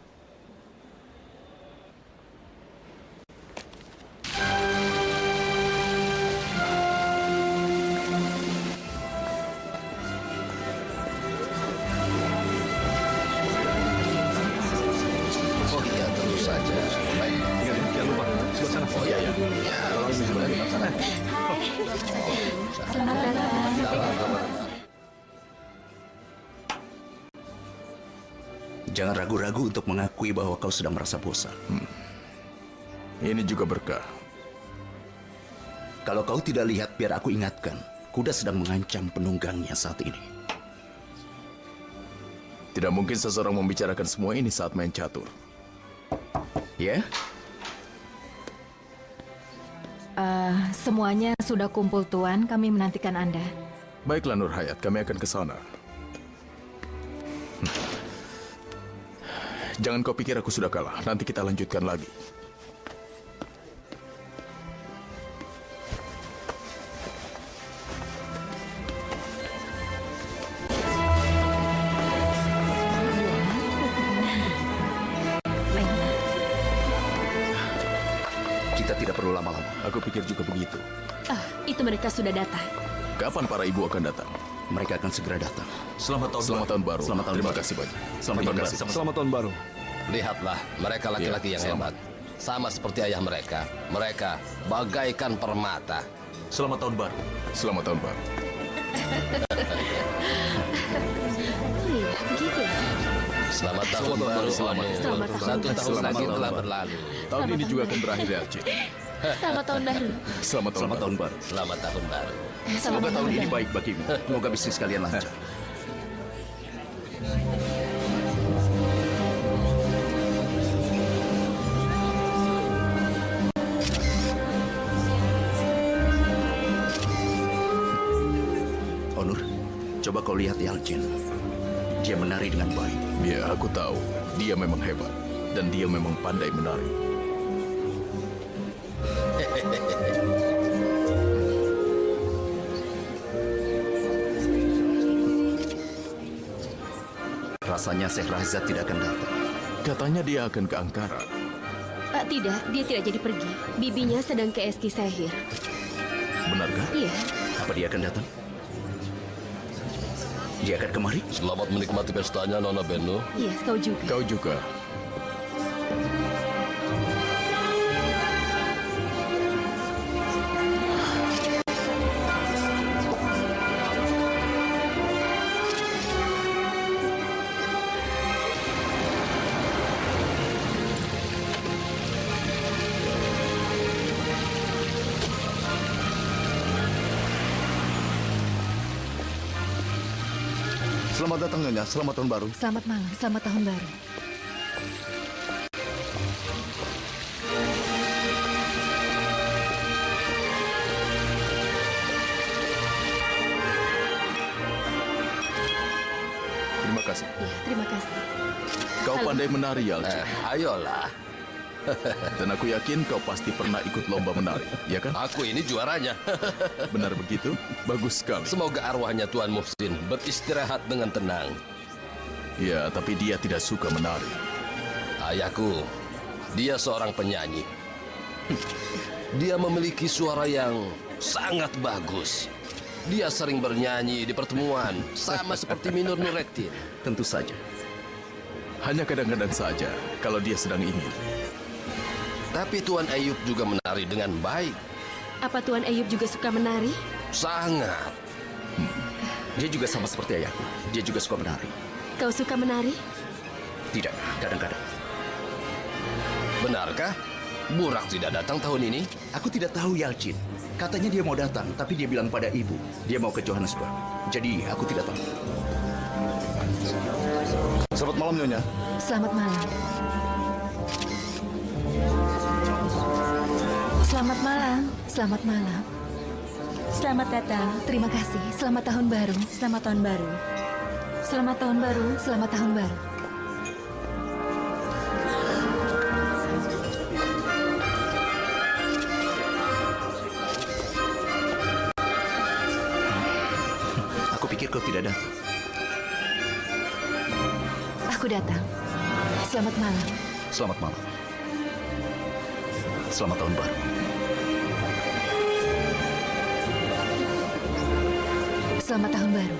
Oh iya, tentu saja. Baik. Jangan lupa, sebelah sana. Oh iya, iya. Tolong ini sebelah sana. Selamat datang. Jangan ragu-ragu untuk mengakui bahwa kau sedang merasa bosan. Ini juga berkah. Kalau kau tidak lihat, biar aku ingatkan. Kuda sedang mengancam penunggangnya saat ini. Tidak mungkin seseorang membicarakan semua ini saat main catur. Ya? Semuanya sudah kumpul, Tuan. Kami menantikan Anda. Baiklah Nur Hayat, kami akan ke sana. Jangan kau pikir aku sudah kalah. Nanti kita lanjutkan lagi. Kita tidak perlu lama-lama. Aku pikir juga begitu. Itu mereka sudah datang. Kapan para ibu akan datang? Mereka akan segera datang. Selamat tahun baru. Selamat tahun Terima baru. kasih banyak. Terima kasih. Selamat tahun baru. Lihatlah, mereka laki-laki yang hebat. Sama seperti ayah mereka. Mereka bagaikan permata. Selamat tahun baru. Selamat tahun baru. Iya, begitu ya. Selamat tahun baru. Selamat Satu tahun Selamat lagi tahun telah baru. berlalu. Tahun ini juga akan berakhir ya, Cik. Selamat tahun baru. Selamat tahun baru. Selamat tahun baru. Semoga tahun ini baik bagimu. Semoga bisnis kalian lancar. Onur, coba kau lihat Yalcin. Dia menari dengan baik. Ya, aku tahu. Dia memang hebat. Dan dia memang pandai menari. Rasanya Syekh Razat tidak akan datang. Katanya dia akan ke Ankara. Tidak, dia tidak jadi pergi. Bibinya sedang ke Eski Sehir. Benarkah? Iya. Apa dia akan datang? Dia akan kemari? Selamat menikmati pestanya, Nona Bennu. Iya, kau juga. Kau juga. Selamat datang Nyonya, selamat tahun baru. Selamat malam, selamat tahun baru. Terima kasih. Iya, terima kasih. Kau Halo. pandai menari, Yalcin. Ayolah. Dan aku yakin kau pasti pernah ikut lomba menari, ya kan? Aku ini juaranya. Benar begitu? Bagus sekali. Semoga arwahnya Tuan Muhsin beristirahat dengan tenang. Ya, tapi dia tidak suka menari. Ayahku, dia seorang penyanyi. Dia memiliki suara yang sangat bagus. Dia sering bernyanyi di pertemuan, sama seperti Minur Nurettin. Tentu saja. Hanya kadang-kadang saja, kalau dia sedang ingin. Tapi Tuan Ayub juga menari dengan baik. Apa Tuan Ayub juga suka menari? Sangat. Dia juga sama seperti ayahku. Dia juga suka menari. Kau suka menari? Tidak, kadang-kadang. Benarkah Burak tidak datang tahun ini? Aku tidak tahu, Yalcin. Katanya dia mau datang, tapi dia bilang pada ibu, dia mau ke Johannesburg. Jadi, aku tidak tahu. Selamat malam, Nyonya. Selamat malam. Selamat malam. Selamat malam. Selamat datang. Terima kasih. Selamat tahun baru. Selamat tahun baru. Selamat tahun baru. Selamat tahun baru. Aku pikir kau tidak datang. Aku datang. Selamat malam. Selamat malam. Selamat tahun baru. Selamat tahun baru.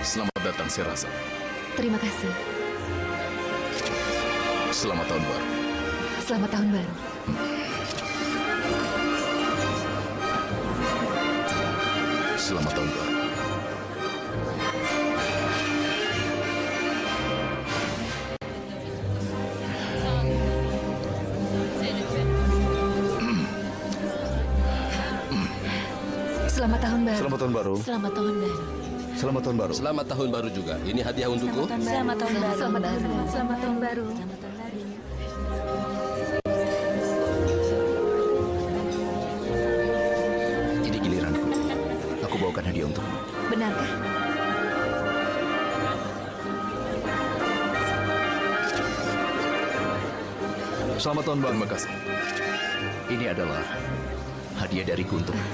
Selamat datang, Serasa. Terima kasih. Selamat tahun baru. Selamat tahun baru. Selamat tahun baru. Selamat tahun baru. Selamat tahun baru. Selamat tahun baru. Selamat tahun baru. Selamat tahun baru juga. Ini hadiah untukku. Selamat tahun baru. Selamat tahun baru. Selamat tahun baru. Ini giliranku. Aku bawakan hadiah untukmu. Benarkah? Selamat tahun baru. Terima kasih. Ini adalah hadiah dariku untukmu.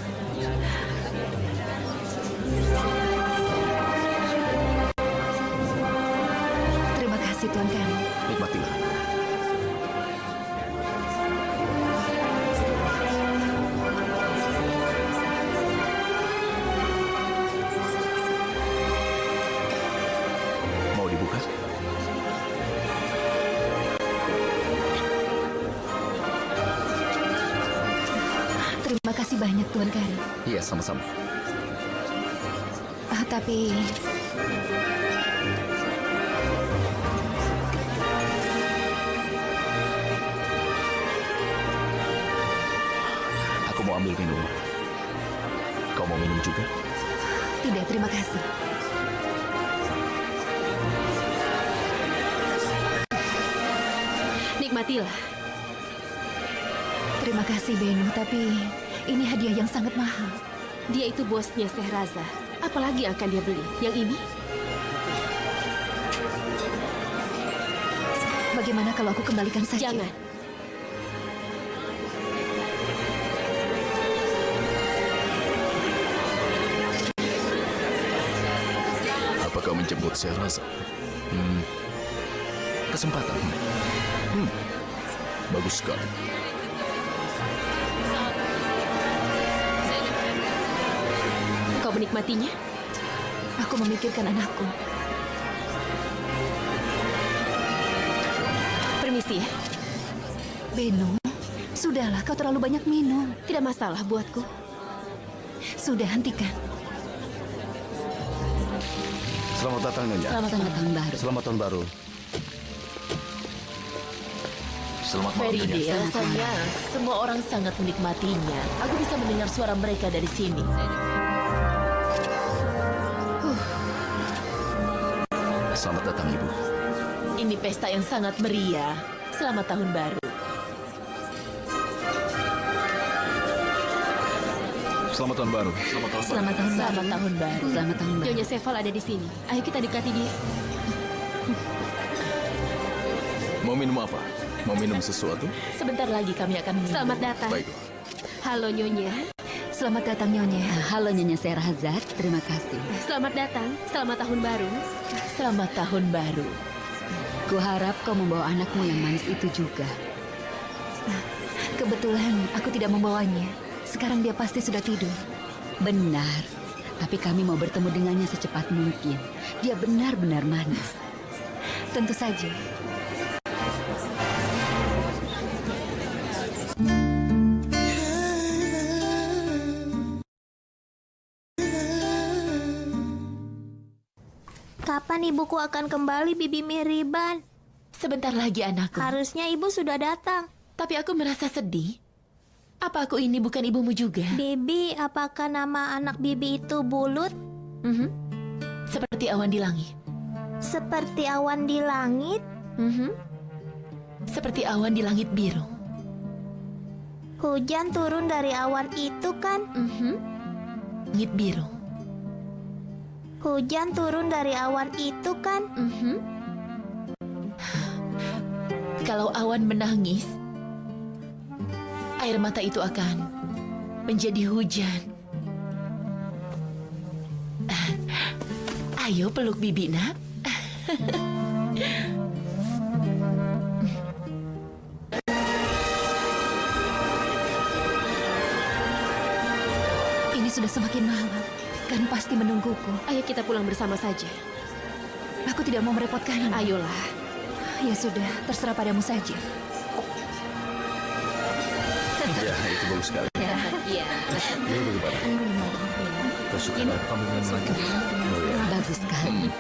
Terima kasih Tuan Kari. Nikmatilah. Mau dibuka? Terima kasih banyak Tuan Kari. Iya, sama-sama. Tapi Aku mau ambil minuman. Kau mau minum juga? tidak, terima kasih. Nikmatilah. Terima kasih Benu, tapi ini hadiah yang sangat mahal. Dia itu bosnya Sehraza. Apalagi yang akan dia beli? Yang ini? Bagaimana kalau aku kembalikan saja? Jangan. Apa kau menjemput Serasa? Kesempatan. Bagus sekali. Kau menikmatinya? Aku memikirkan anakku. Permisi ya. Benu, sudahlah, kau terlalu banyak minum. Tidak masalah buatku. Sudah, hentikan. Selamat datang, Nyonya. Selamat tahun baru. Selamat tahun baru. Selamat malam, Feride, Nyonya. rasanya semua orang sangat menikmatinya. Aku bisa mendengar suara mereka dari sini. Selamat datang, Ibu. Ini pesta yang sangat meriah. Selamat tahun baru. Selamat tahun baru. Selamat tahun baru. Selamat tahun baru. Selamat tahun baru. Nyonya Seval ada di sini. Ayo kita dekati dia. Mau minum apa? Mau minum sesuatu? Sebentar lagi kami akan minum. Selamat datang. Baiklah. Halo Nyonya. Selamat datang Nyonya. Halo Nyonya Serhazat, terima kasih. Selamat datang. Selamat tahun baru. Selamat tahun baru. Kuharap kau membawa anakmu yang manis itu juga. Kebetulan aku tidak membawanya. Sekarang dia pasti sudah tidur. Benar. Tapi kami mau bertemu dengannya secepat mungkin. Dia benar-benar manis. Tentu saja. ibuku akan kembali, Bibi Mihriban? Sebentar lagi, anakku. Harusnya ibu sudah datang. Tapi aku merasa sedih. Apa aku ini bukan ibumu juga? Bibi, apakah nama anak Bibi itu Bulut? Seperti awan di langit. Seperti awan di langit? Seperti awan di langit biru. Hujan turun dari awan itu kan? Langit biru. Hujan turun dari awan itu kan? Kalau awan menangis, air mata itu akan menjadi hujan. Ayo peluk Bibi, nak. Ini sudah semakin malam. Kan pasti menungguku. Ayo kita pulang bersama saja. Aku tidak mau merepotkanmu. Ayolah. Ya sudah, terserah padamu saja. Ya, itu bagus sekali. Iya. Ini bagaimana? Kau suka kamu minum lagi? Oh ya. Bagus sekali.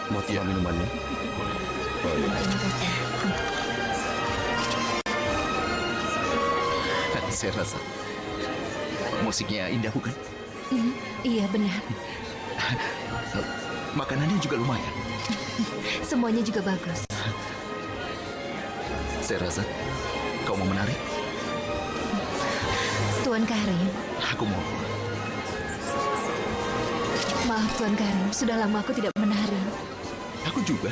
Mau tambah minumannya? Oh iya. Saya rasa musiknya indah, bukan? Iya, benar. Makanannya juga lumayan. Semuanya juga bagus. Saya rasa kau mau menari? Tuan Karim. Aku mau. Maaf, Tuan Karim. Sudah lama aku tidak menari. Aku juga.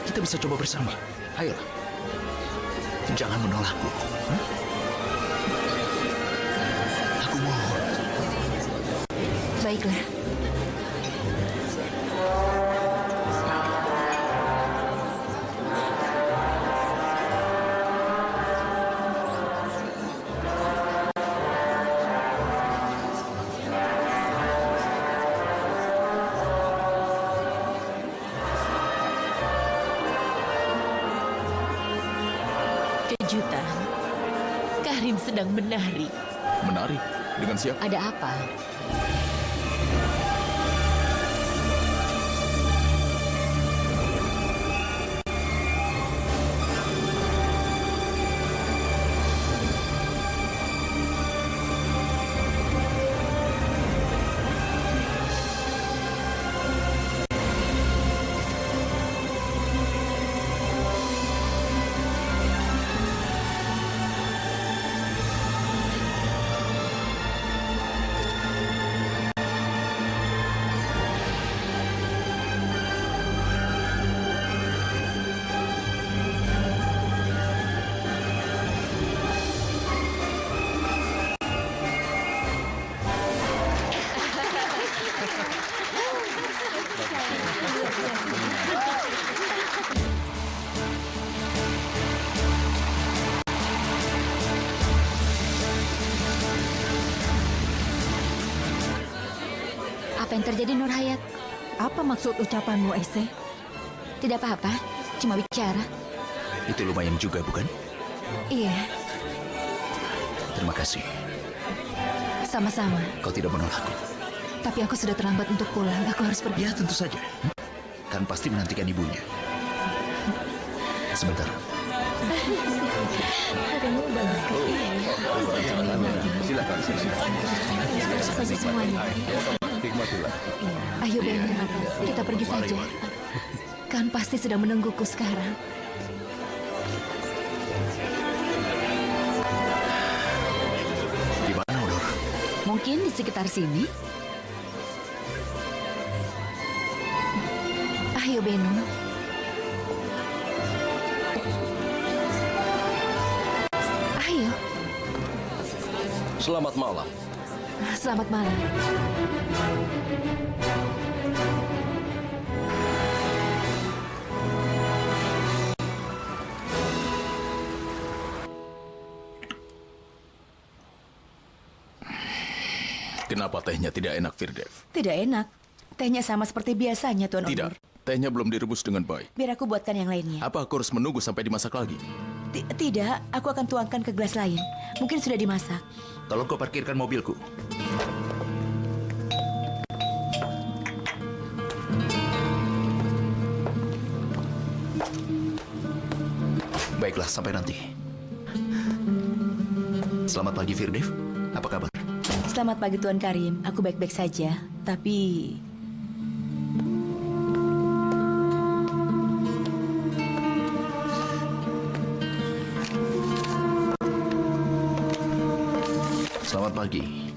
Kita bisa coba bersama. Ayolah. Jangan menolakku. Aku mohon. Baiklah. Kejutan. Karim sedang menari. Menari? Dengan siapa? Ada apa? Apa yang terjadi, Nur Hayat? Apa maksud ucapanmu, Ese? Tidak apa-apa, cuma bicara. Itu lumayan juga, bukan? Iya, Terima kasih. sama-sama. Kau tidak menolakku. Tapi aku sudah terlambat untuk pulang. Aku harus pergi. Ya, tentu saja. Kan pasti menantikan ibunya. Sebentar. Silakan. Saja semuanya. Nikmatilah. Ayo, Ben. Kita pergi saja. Kan pasti sedang menungguku sekarang. Di mana, Odor? Mungkin di sekitar sini. Ayo, Benu. Ayo. Selamat malam. Selamat malam. Kenapa tehnya tidak enak, Firdev? Tidak enak. Tehnya sama seperti biasanya, Tuan Tidak. Onur. Tehnya belum direbus dengan baik. Biar aku buatkan yang lainnya. Apa aku harus menunggu sampai dimasak lagi? Tidak, aku akan tuangkan ke gelas lain. Mungkin sudah dimasak. Tolong kau parkirkan mobilku. Baiklah, sampai nanti. Selamat pagi, Firdev. Apa kabar? Selamat pagi, Tuan Karim. Aku baik-baik saja, tapi... Selamat pagi.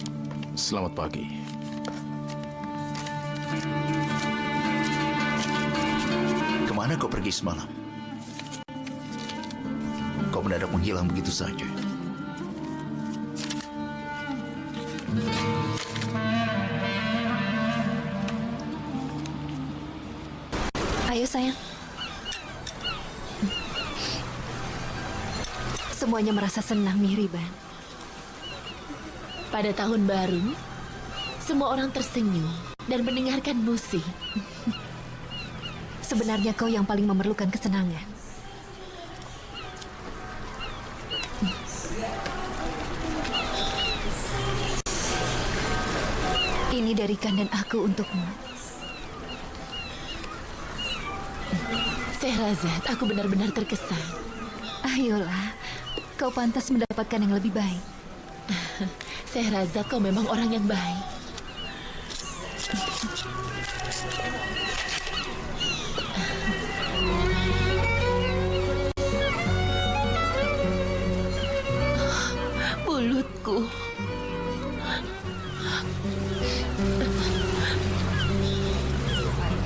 Selamat pagi. Kemana kau pergi semalam? Kau mendadak menghilang begitu saja. Ayo sayang. Semuanya merasa senang, Mihriban. Pada tahun baru, semua orang tersenyum dan mendengarkan musik. Sebenarnya kau yang paling memerlukan kesenangan. Ini dari Khan dan aku untukmu. Sehrazad, aku benar-benar terkesan. Ayolah, kau pantas mendapatkan yang lebih baik. Sehrazad, kau memang orang yang baik. Mulutku.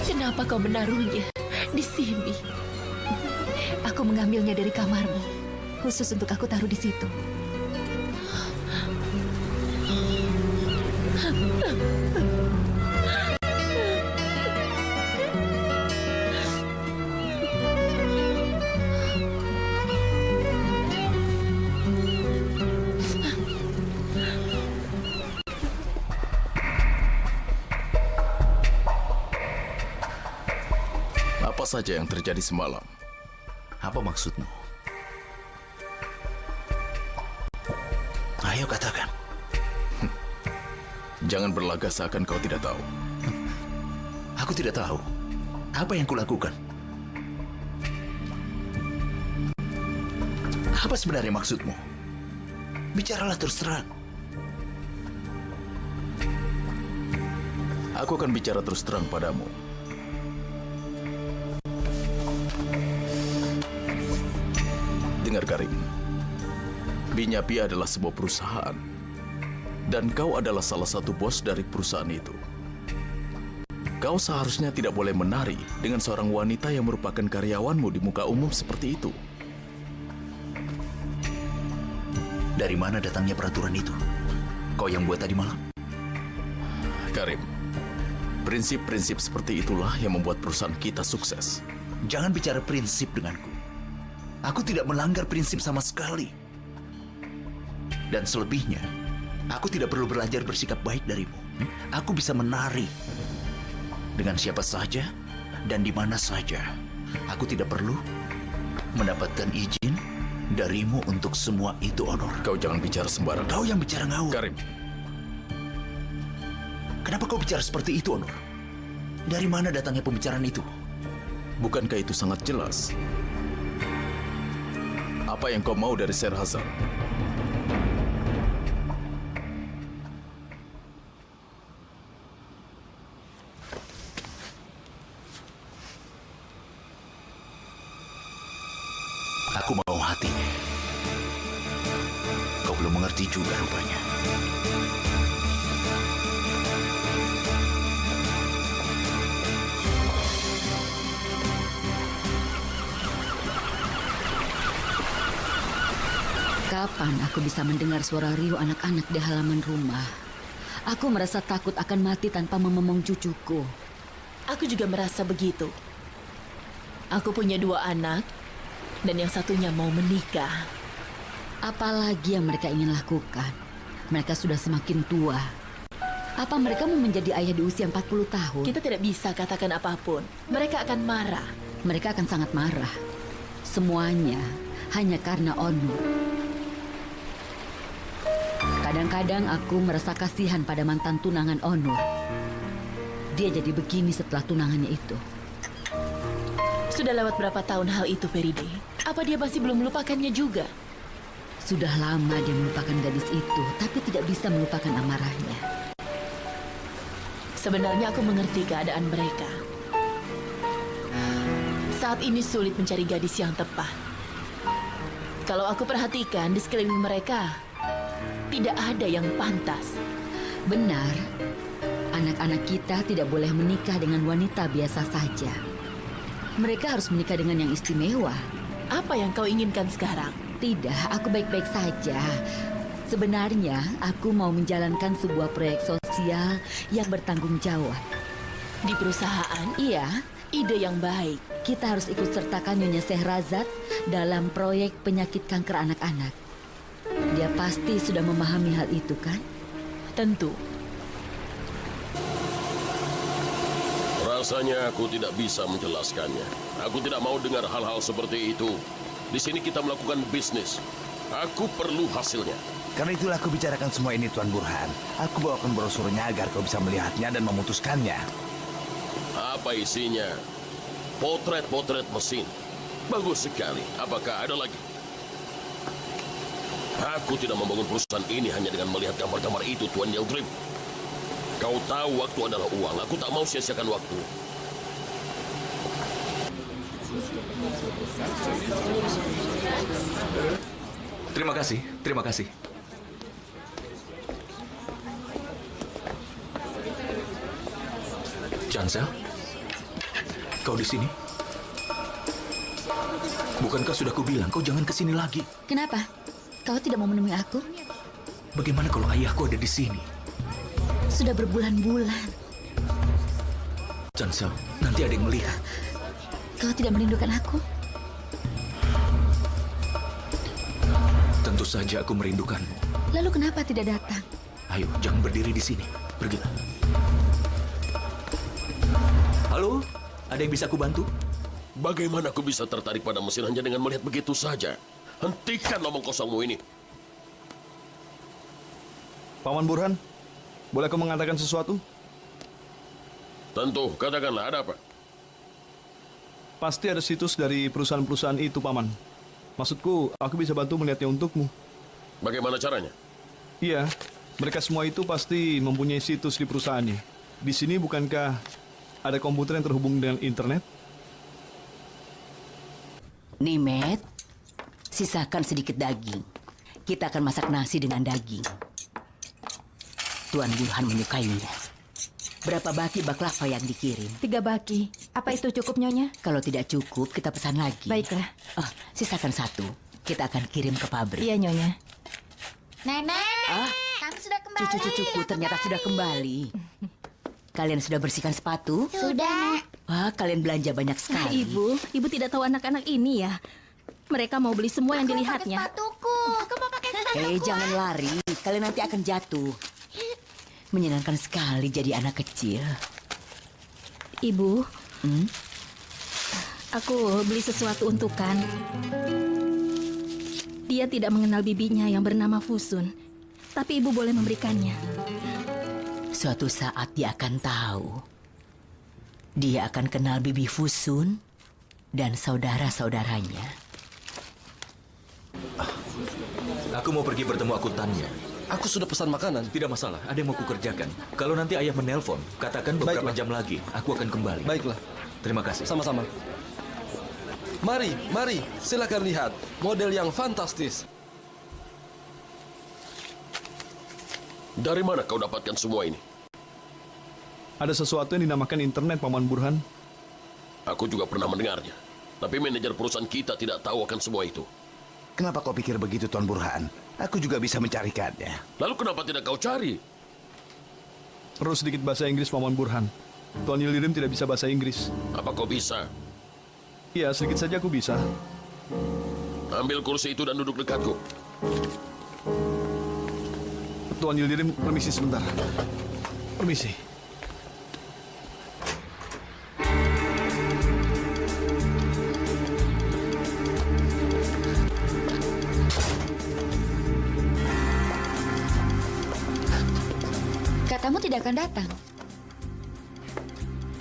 Kenapa kau menaruhnya di sini? Aku mengambilnya dari kamarmu, khusus untuk aku taruh di situ. Apa saja yang terjadi semalam? Apa maksudmu? Ayo katakan. Jangan berlagak seakan kau tidak tahu. Aku tidak tahu. Apa yang kulakukan? Apa sebenarnya maksudmu? Bicaralah terus terang. Aku akan bicara terus terang padamu. Dengar, Karim. Binyapi adalah sebuah perusahaan. Dan kau adalah salah satu bos dari perusahaan itu. Kau seharusnya tidak boleh menari dengan seorang wanita yang merupakan karyawanmu di muka umum seperti itu. Dari mana datangnya peraturan itu? Kau yang buat tadi malam? Karim, prinsip-prinsip seperti itulah yang membuat perusahaan kita sukses. Jangan bicara prinsip denganku. Aku tidak melanggar prinsip sama sekali. Dan selebihnya, aku tidak perlu belajar bersikap baik darimu. Aku bisa menari dengan siapa saja dan di mana saja. Aku tidak perlu mendapatkan izin darimu untuk semua itu, Onur. Kau jangan bicara sembarangan. Kau yang bicara ngawur. Karim. Kenapa kau bicara seperti itu, Onur? Dari mana datangnya pembicaraan itu? Bukankah itu sangat jelas? Apa yang kau mau dari Sherhazad? Aku mau hatinya. Kau belum mengerti juga rupanya. Kapan aku bisa mendengar suara riuh anak-anak di halaman rumah? Aku merasa takut akan mati tanpa memomong cucuku. Aku juga merasa begitu. Aku punya 2 anak, dan yang satunya mau menikah. Apalagi yang mereka ingin lakukan? Mereka sudah semakin tua. Apa mereka mau menjadi ayah di usia 40 tahun? Kita tidak bisa katakan apapun. Mereka akan marah. Mereka akan sangat marah. Semuanya hanya karena Onur. Kadang-kadang aku merasa kasihan pada mantan tunangan Onur. Dia jadi begini setelah tunangannya itu. Sudah lewat berapa tahun hal itu, Feride? Apa dia masih belum melupakannya juga? Sudah lama dia melupakan gadis itu, tapi tidak bisa melupakan amarahnya. Sebenarnya aku mengerti keadaan mereka. Saat ini sulit mencari gadis yang tepat. Kalau aku perhatikan di sekeliling mereka, tidak ada yang pantas. Benar, anak-anak kita tidak boleh menikah dengan wanita biasa saja. Mereka harus menikah dengan yang istimewa. Apa yang kau inginkan sekarang? Tidak, aku baik-baik saja. Sebenarnya, aku mau menjalankan sebuah proyek sosial yang bertanggung jawab. Di perusahaan? Iya. Ide yang baik. Kita harus ikut sertakan Nyonya Sehrazad dalam proyek penyakit kanker anak-anak. Dia pasti sudah memahami hal itu, kan? Tentu. Rasanya aku tidak bisa menjelaskannya. Aku tidak mau dengar hal-hal seperti itu. Di sini kita melakukan bisnis. Aku perlu hasilnya. Karena itulah aku bicarakan semua ini, Tuan Burhan. Aku bawakan brosurnya agar kau bisa melihatnya dan memutuskannya. Apa isinya? Potret-potret mesin. Bagus sekali. Apakah ada lagi? Aku tidak membangun perusahaan ini hanya dengan melihat gambar-gambar itu, Tuan Yildirim. Kau tahu waktu adalah uang. Aku tak mau sia-siakan waktu. Terima kasih, terima kasih. Chancel, kau di sini? Bukankah sudah kubilang kau jangan ke sini lagi? Kenapa? Kau tidak mau menemui aku? Bagaimana kalau ayahku ada di sini? Sudah berbulan-bulan. Chancel, nanti ada yang melihat. Kau tidak merindukan aku? Tentu saja aku merindukanmu. Lalu kenapa tidak datang? Ayo, jangan berdiri di sini. Pergilah. Halo, ada yang bisa aku bantu? Bagaimana aku bisa tertarik pada mesin hanya dengan melihat begitu saja? Hentikan omong kosongmu ini. Paman Burhan, boleh aku mengatakan sesuatu? Tentu, katakanlah, ada apa? Pasti ada situs dari perusahaan-perusahaan itu, Paman. Maksudku, aku bisa bantu melihatnya untukmu. Bagaimana caranya? Iya, mereka semua itu pasti mempunyai situs di perusahaannya. Di sini bukankah ada komputer yang terhubung dengan internet? Nimet, sisakan sedikit daging. Kita akan masak nasi dengan daging. Tuan Burhan menyukainya. Berapa baki baklava yang dikirim? 3 baki. Apa itu cukup, Nyonya? Kalau tidak cukup, kita pesan lagi. Baiklah. Oh, sisakan 1. Kita akan kirim ke pabrik. Iya, Nyonya. Nenek, Ah, kami sudah kembali. cucu-cucuku ternyata sudah kembali. Kalian sudah bersihkan sepatu? Sudah. Wah, kalian belanja banyak Nah, sekali. Ibu tidak tahu anak-anak ini ya. Mereka mau beli semua yang dilihatnya. Sepatuku. Aku mau pakai sepatuku. Jangan lari. Kalian nanti akan jatuh. Menyenangkan sekali jadi anak kecil. Ibu, aku beli sesuatu untuk Kan. Dia tidak mengenal bibinya yang bernama Fusun, tapi ibu boleh memberikannya. Suatu saat dia akan tahu. Dia akan kenal Bibi Fusun dan saudara-saudaranya. Aku mau pergi bertemu akuntannya. Aku sudah pesan makanan. Tidak masalah, ada yang mau kukerjakan. Kalau nanti ayah menelpon, katakan beberapa jam lagi. Aku akan kembali. Baiklah. Terima kasih. Sama-sama. Mari, silakan lihat. Model yang fantastis. Dari mana kau dapatkan semua ini? Ada sesuatu yang dinamakan internet, Paman Burhan. Aku juga pernah mendengarnya. Tapi manajer perusahaan kita tidak tahu akan semua itu. Kenapa kau pikir begitu, Tuan Burhan? Aku juga bisa mencarikannya. Lalu kenapa tidak kau cari? Perlu sedikit bahasa Inggris, Paman Burhan. Tuan Yildirim tidak bisa bahasa Inggris. Apa kau bisa? Iya, sedikit saja aku bisa. Ambil kursi itu dan duduk dekatku. Tuan Yildirim, permisi sebentar. Permisi. Katamu tidak akan datang.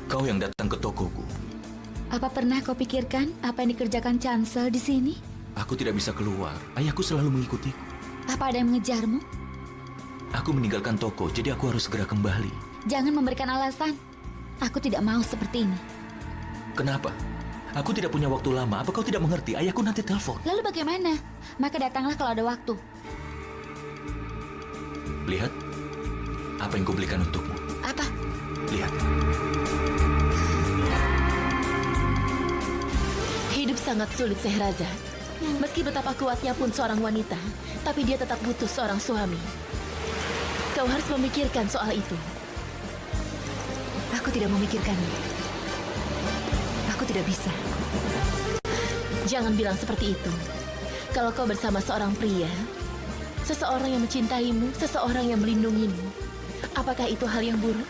Kau yang datang ke tokoku. Apa pernah kau pikirkan apa yang dikerjakan Chancel di sini? Aku tidak bisa keluar. Ayahku selalu mengikutiku. Apa ada yang mengejarmu? Aku meninggalkan toko, jadi aku harus segera kembali. Jangan memberikan alasan. Aku tidak mau seperti ini. Kenapa? Aku tidak punya waktu lama. Apa kau tidak mengerti? Ayahku nanti telepon. Lalu bagaimana? Maka datanglah kalau ada waktu. Lihat, apa yang kubelikan untukmu. Apa? Lihat. Hidup sangat sulit, Sehrazad. Meski betapa kuatnya pun seorang wanita, tapi dia tetap butuh seorang suami. Kau harus memikirkan soal itu. Aku tidak memikirkannya. Aku tidak bisa. Jangan bilang seperti itu. Kalau kau bersama seorang pria, seseorang yang mencintaimu, seseorang yang melindungimu, apakah itu hal yang buruk?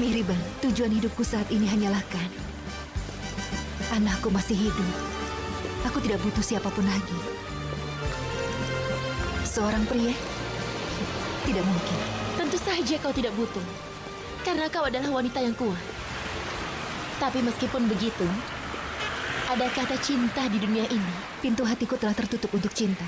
Mihriban, tujuan hidupku saat ini hanyalah Khan. Anakku masih hidup. Aku tidak butuh siapapun lagi. Seorang pria? Tidak mungkin. Tentu saja kau tidak butuh. Karena kau adalah wanita yang kuat. Tapi meskipun begitu, ada kata cinta di dunia ini. Pintu hatiku telah tertutup untuk cinta.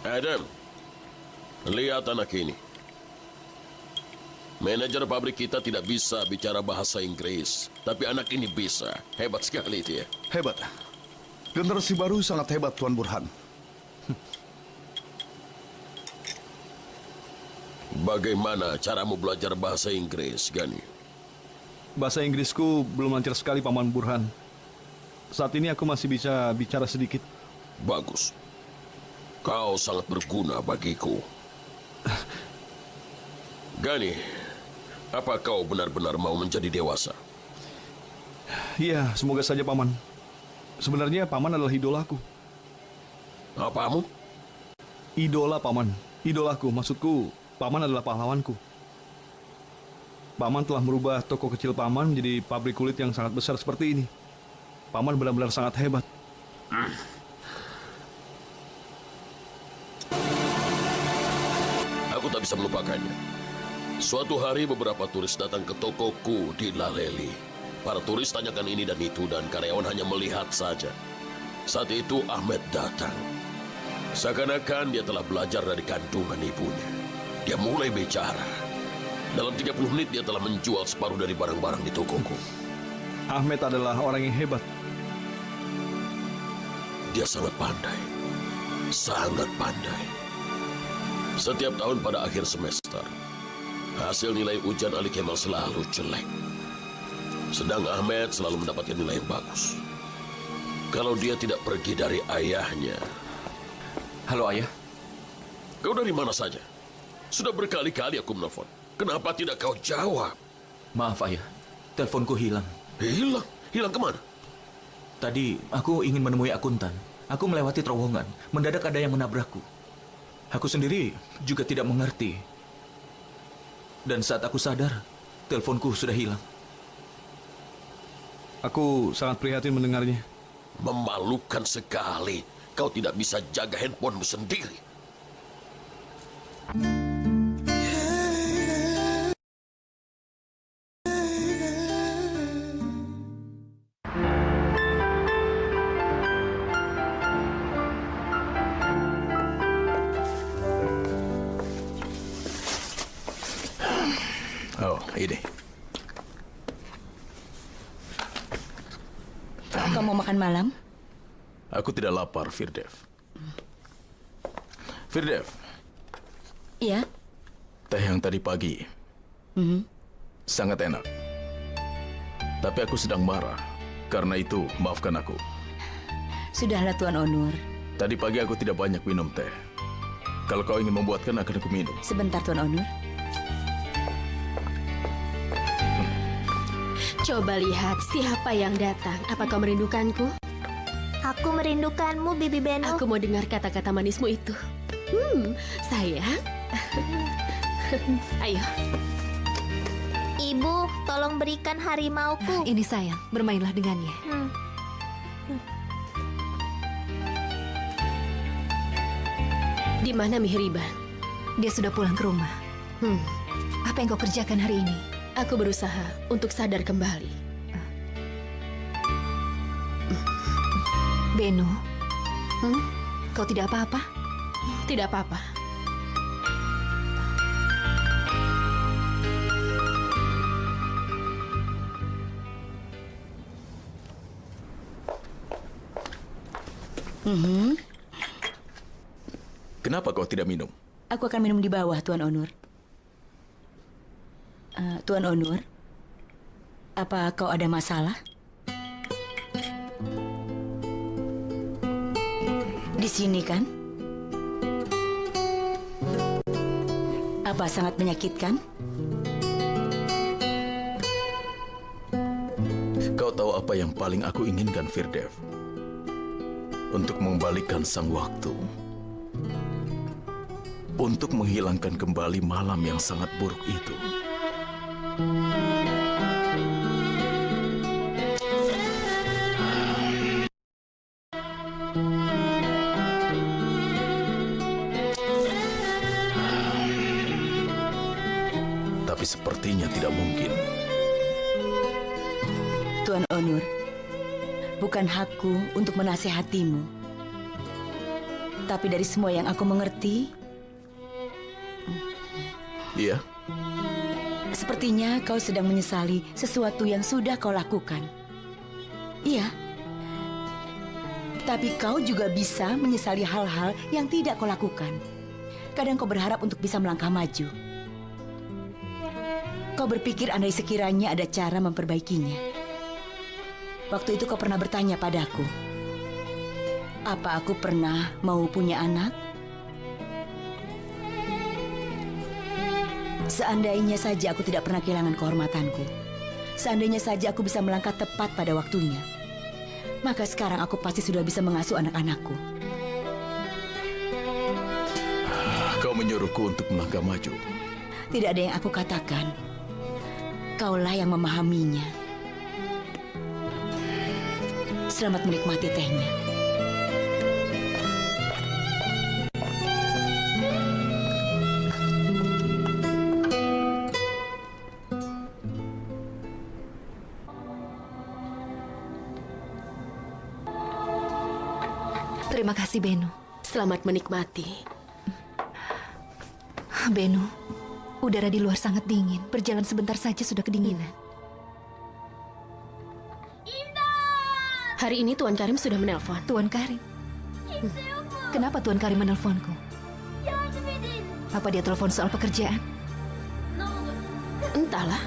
Adam, lihat anak ini. Manajer pabrik kita tidak bisa bicara bahasa Inggris, tapi anak ini bisa. Hebat sekali dia. Hebat. Generasi baru sangat hebat, Tuan Burhan. Bagaimana caramu belajar bahasa Inggris, Gani? Bahasa Inggrisku belum lancar sekali, Paman Burhan. Saat ini aku masih bisa bicara sedikit. Bagus. Kau sangat berguna bagiku. Gani, apa kau benar-benar mau menjadi dewasa? Iya, semoga saja, Paman. Sebenarnya Paman adalah idolaku. Apamu? Idola, Paman. Idolaku, maksudku, Paman adalah pahlawanku. Paman telah merubah toko kecil Paman menjadi pabrik kulit yang sangat besar seperti ini. Paman benar-benar sangat hebat. Aku tak bisa melupakannya. Suatu hari beberapa turis datang ke tokoku di Laleli. Para turis tanyakan ini dan itu dan karyawan hanya melihat saja. Saat itu Ahmed datang. Seakan-akan dia telah belajar dari kandungan ibunya. Dia mulai bicara. Dalam 30 menit dia telah menjual separuh dari barang-barang di tokoku. Ahmed adalah orang yang hebat. Dia sangat pandai. Sangat pandai. Setiap tahun pada akhir semester, hasil nilai ujian Ali Kemal selalu jelek. Sedang Ahmed selalu mendapatkan nilai yang bagus. Kalau dia tidak pergi dari ayahnya. Halo, Ayah. Kau dari mana saja? Sudah berkali-kali aku menelpon. Kenapa tidak kau jawab? Maaf, Ayah. Teleponku hilang. Hilang? Hilang kemana? Tadi aku ingin menemui akuntan. Aku melewati terowongan. Mendadak ada yang menabrakku. Aku sendiri juga tidak mengerti. Dan saat aku sadar, teleponku sudah hilang. Aku sangat prihatin mendengarnya. Memalukan sekali. Kau tidak bisa jaga handphonemu sendiri. Oh, ini. Kau mau makan malam? Aku tidak lapar, Firdev. Firdev, Iya. teh yang tadi pagi sangat enak. Tapi aku sedang marah. Karena itu, maafkan aku. Sudahlah, Tuan Onur. Tadi pagi aku tidak banyak minum teh. Kalau kau ingin membuatkan, akan aku minum. Sebentar, Tuan Onur. Coba lihat siapa yang datang. Apa kau merindukanku? Aku merindukanmu, Bibi Beno. Aku mau dengar kata-kata manismu itu. Sayang. Ayo. Ibu, tolong berikan harimauku. Ini sayang, bermainlah dengannya. Di mana Mihriban? Dia sudah pulang ke rumah. Apa yang kau kerjakan hari ini? Aku berusaha untuk sadar kembali. Beno, kau tidak apa-apa? Tidak apa-apa. Kenapa kau tidak minum? Aku akan minum di bawah, Tuan Onur. Tuan Onur, apa kau ada masalah? Di sini kan? Apa sangat menyakitkan? Kau tahu apa yang paling aku inginkan, Firdev? Untuk mengembalikan sang waktu. Untuk menghilangkan kembali malam yang sangat buruk itu. Tapi sepertinya tidak mungkin. Tuan Onur, bukan hakku untuk menasehatimu. Tapi dari semua yang aku mengerti, iya. Sepertinya kau sedang menyesali sesuatu yang sudah kau lakukan. Iya. Tapi kau juga bisa menyesali hal-hal yang tidak kau lakukan. Kadang kau berharap untuk bisa melangkah maju. Kau berpikir andai sekiranya ada cara memperbaikinya. Waktu itu kau pernah bertanya padaku, apa aku pernah mau punya anak? Seandainya saja aku tidak pernah kehilangan kehormatanku. Seandainya saja aku bisa melangkah tepat pada waktunya. Maka sekarang aku pasti sudah bisa mengasuh anak-anakku. Kau menyuruhku untuk melangkah maju. Tidak ada yang aku katakan. Kaulah yang memahaminya. Selamat menikmati tehnya. Terima kasih, Beno. Selamat menikmati. Beno, udara di luar sangat dingin. Berjalan sebentar saja sudah kedinginan. Hari ini Tuan Karim sudah menelpon. Tuan Karim? Kenapa Tuan Karim menelponku? Apa dia telepon soal pekerjaan? Entahlah.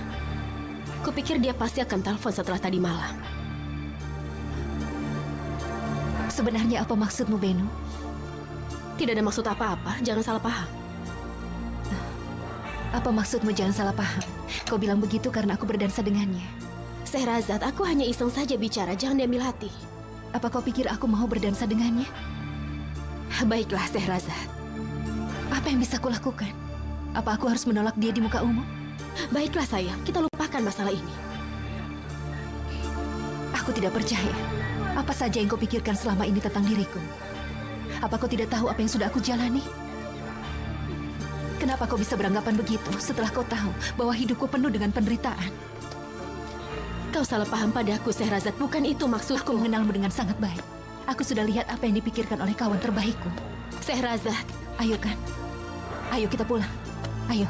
Kupikir dia pasti akan telepon setelah tadi malam. Sebenarnya apa maksudmu, Beno? Tidak ada maksud apa-apa, jangan salah paham. Apa maksudmu jangan salah paham? Kau bilang begitu karena aku berdansa dengannya. Sehrazad, aku hanya iseng saja bicara, jangan diambil hati. Apa kau pikir aku mau berdansa dengannya? Baiklah, Sehrazad. Apa yang bisa kulakukan? Apa aku harus menolak dia di muka umum? Baiklah sayang, kita lupakan masalah ini. Aku tidak percaya. Apa saja yang kau pikirkan selama ini tentang diriku? Apa kau tidak tahu apa yang sudah aku jalani? Kenapa kau bisa beranggapan begitu setelah kau tahu bahwa hidupku penuh dengan penderitaan? Kau salah paham padaku, Syahrazad. Bukan itu maksudku. Aku mengenalmu dengan sangat baik. Aku sudah lihat apa yang dipikirkan oleh kawan terbaikku. Syahrazad. Ayo kan. Ayo kita pulang. Ayo.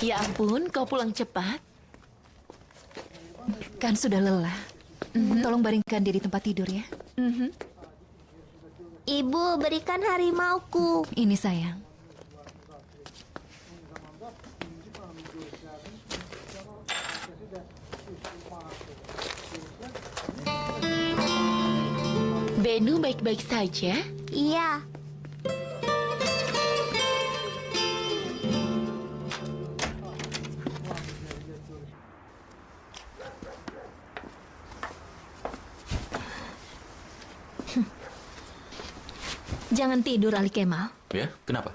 Ya ampun, kau pulang cepat. Kan sudah lelah. Tolong baringkan dia di tempat tidur ya. Ibu, berikan harimauku. Ini sayang. Benu baik-baik saja? Iya. Jangan tidur, Ali Kemal. Ya, kenapa?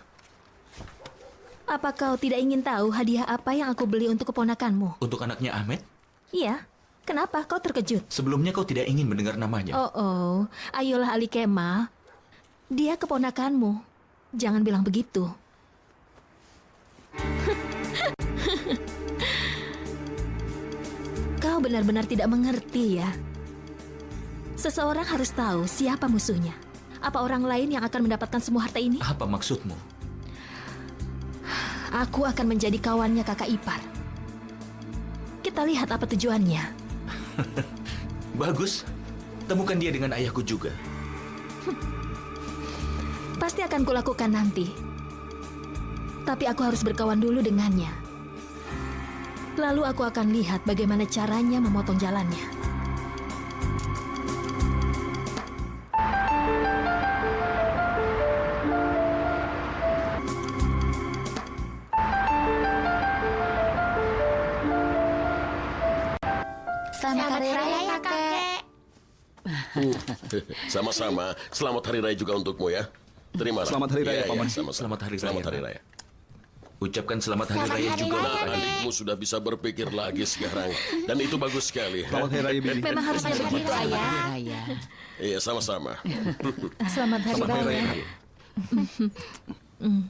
Apa kau tidak ingin tahu hadiah apa yang aku beli untuk keponakanmu? Untuk anaknya Ahmed? Iya. Kenapa kau terkejut? Sebelumnya kau tidak ingin mendengar namanya. Oh, ayolah Ali Kemal. Dia keponakanmu. Jangan bilang begitu. Kau benar-benar tidak mengerti ya. Seseorang harus tahu siapa musuhnya. Apa orang lain yang akan mendapatkan semua harta ini? Apa maksudmu? Aku akan menjadi kawannya kakak ipar. Kita lihat apa tujuannya. Bagus. Temukan dia dengan ayahku juga. Pasti akan kulakukan nanti. Tapi aku harus berkawan dulu dengannya. Lalu aku akan lihat bagaimana caranya memotong jalannya. Selamat Hari Raya, Kakek. Sama-sama. Selamat Hari Raya juga untukmu ya. Terimalah. Selamat Hari Raya, Iya, Paman. sama-sama. Selamat Hari Raya. Selamat Hari Raya. Ucapkan selamat Hari Raya juga. Nah, adikmu sudah bisa berpikir lagi sekarang. Dan itu bagus sekali. Selamat Hari Raya, Bibi. Memang harusnya begitu, Ayah. Iya, sama-sama. Selamat Hari Selamat Hari Raya. Raya.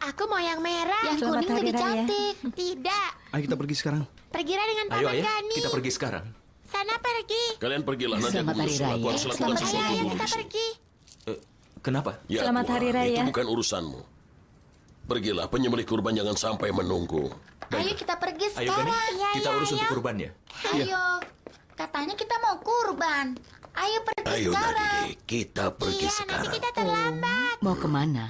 Aku mau yang merah. Yang Selamat kuning Hari lebih Raya. cantik. Tidak. Ayo kita pergi sekarang. Pergilah dengan Ayo Paman ayah, Gani. kita pergi sekarang. Sana pergi. Kalian pergilah nanti aku nyusul. Aku harus lakukan Selamat sesuatu Hari Raya, dulu kita di sini. pergi. Kenapa? Ya, Selamat Tuhan, Hari Raya. Itu bukan urusanmu. Pergilah, penyembelih kurban jangan sampai menunggu. Ayo kita pergi Ayo Gani, sekarang. Iya, kita urus untuk kurbannya. Ayo. Katanya kita mau kurban. Ayo pergi Ayo sekarang. Nadine, kita pergi Iya, nanti sekarang. kita terlambat. Mau kemana?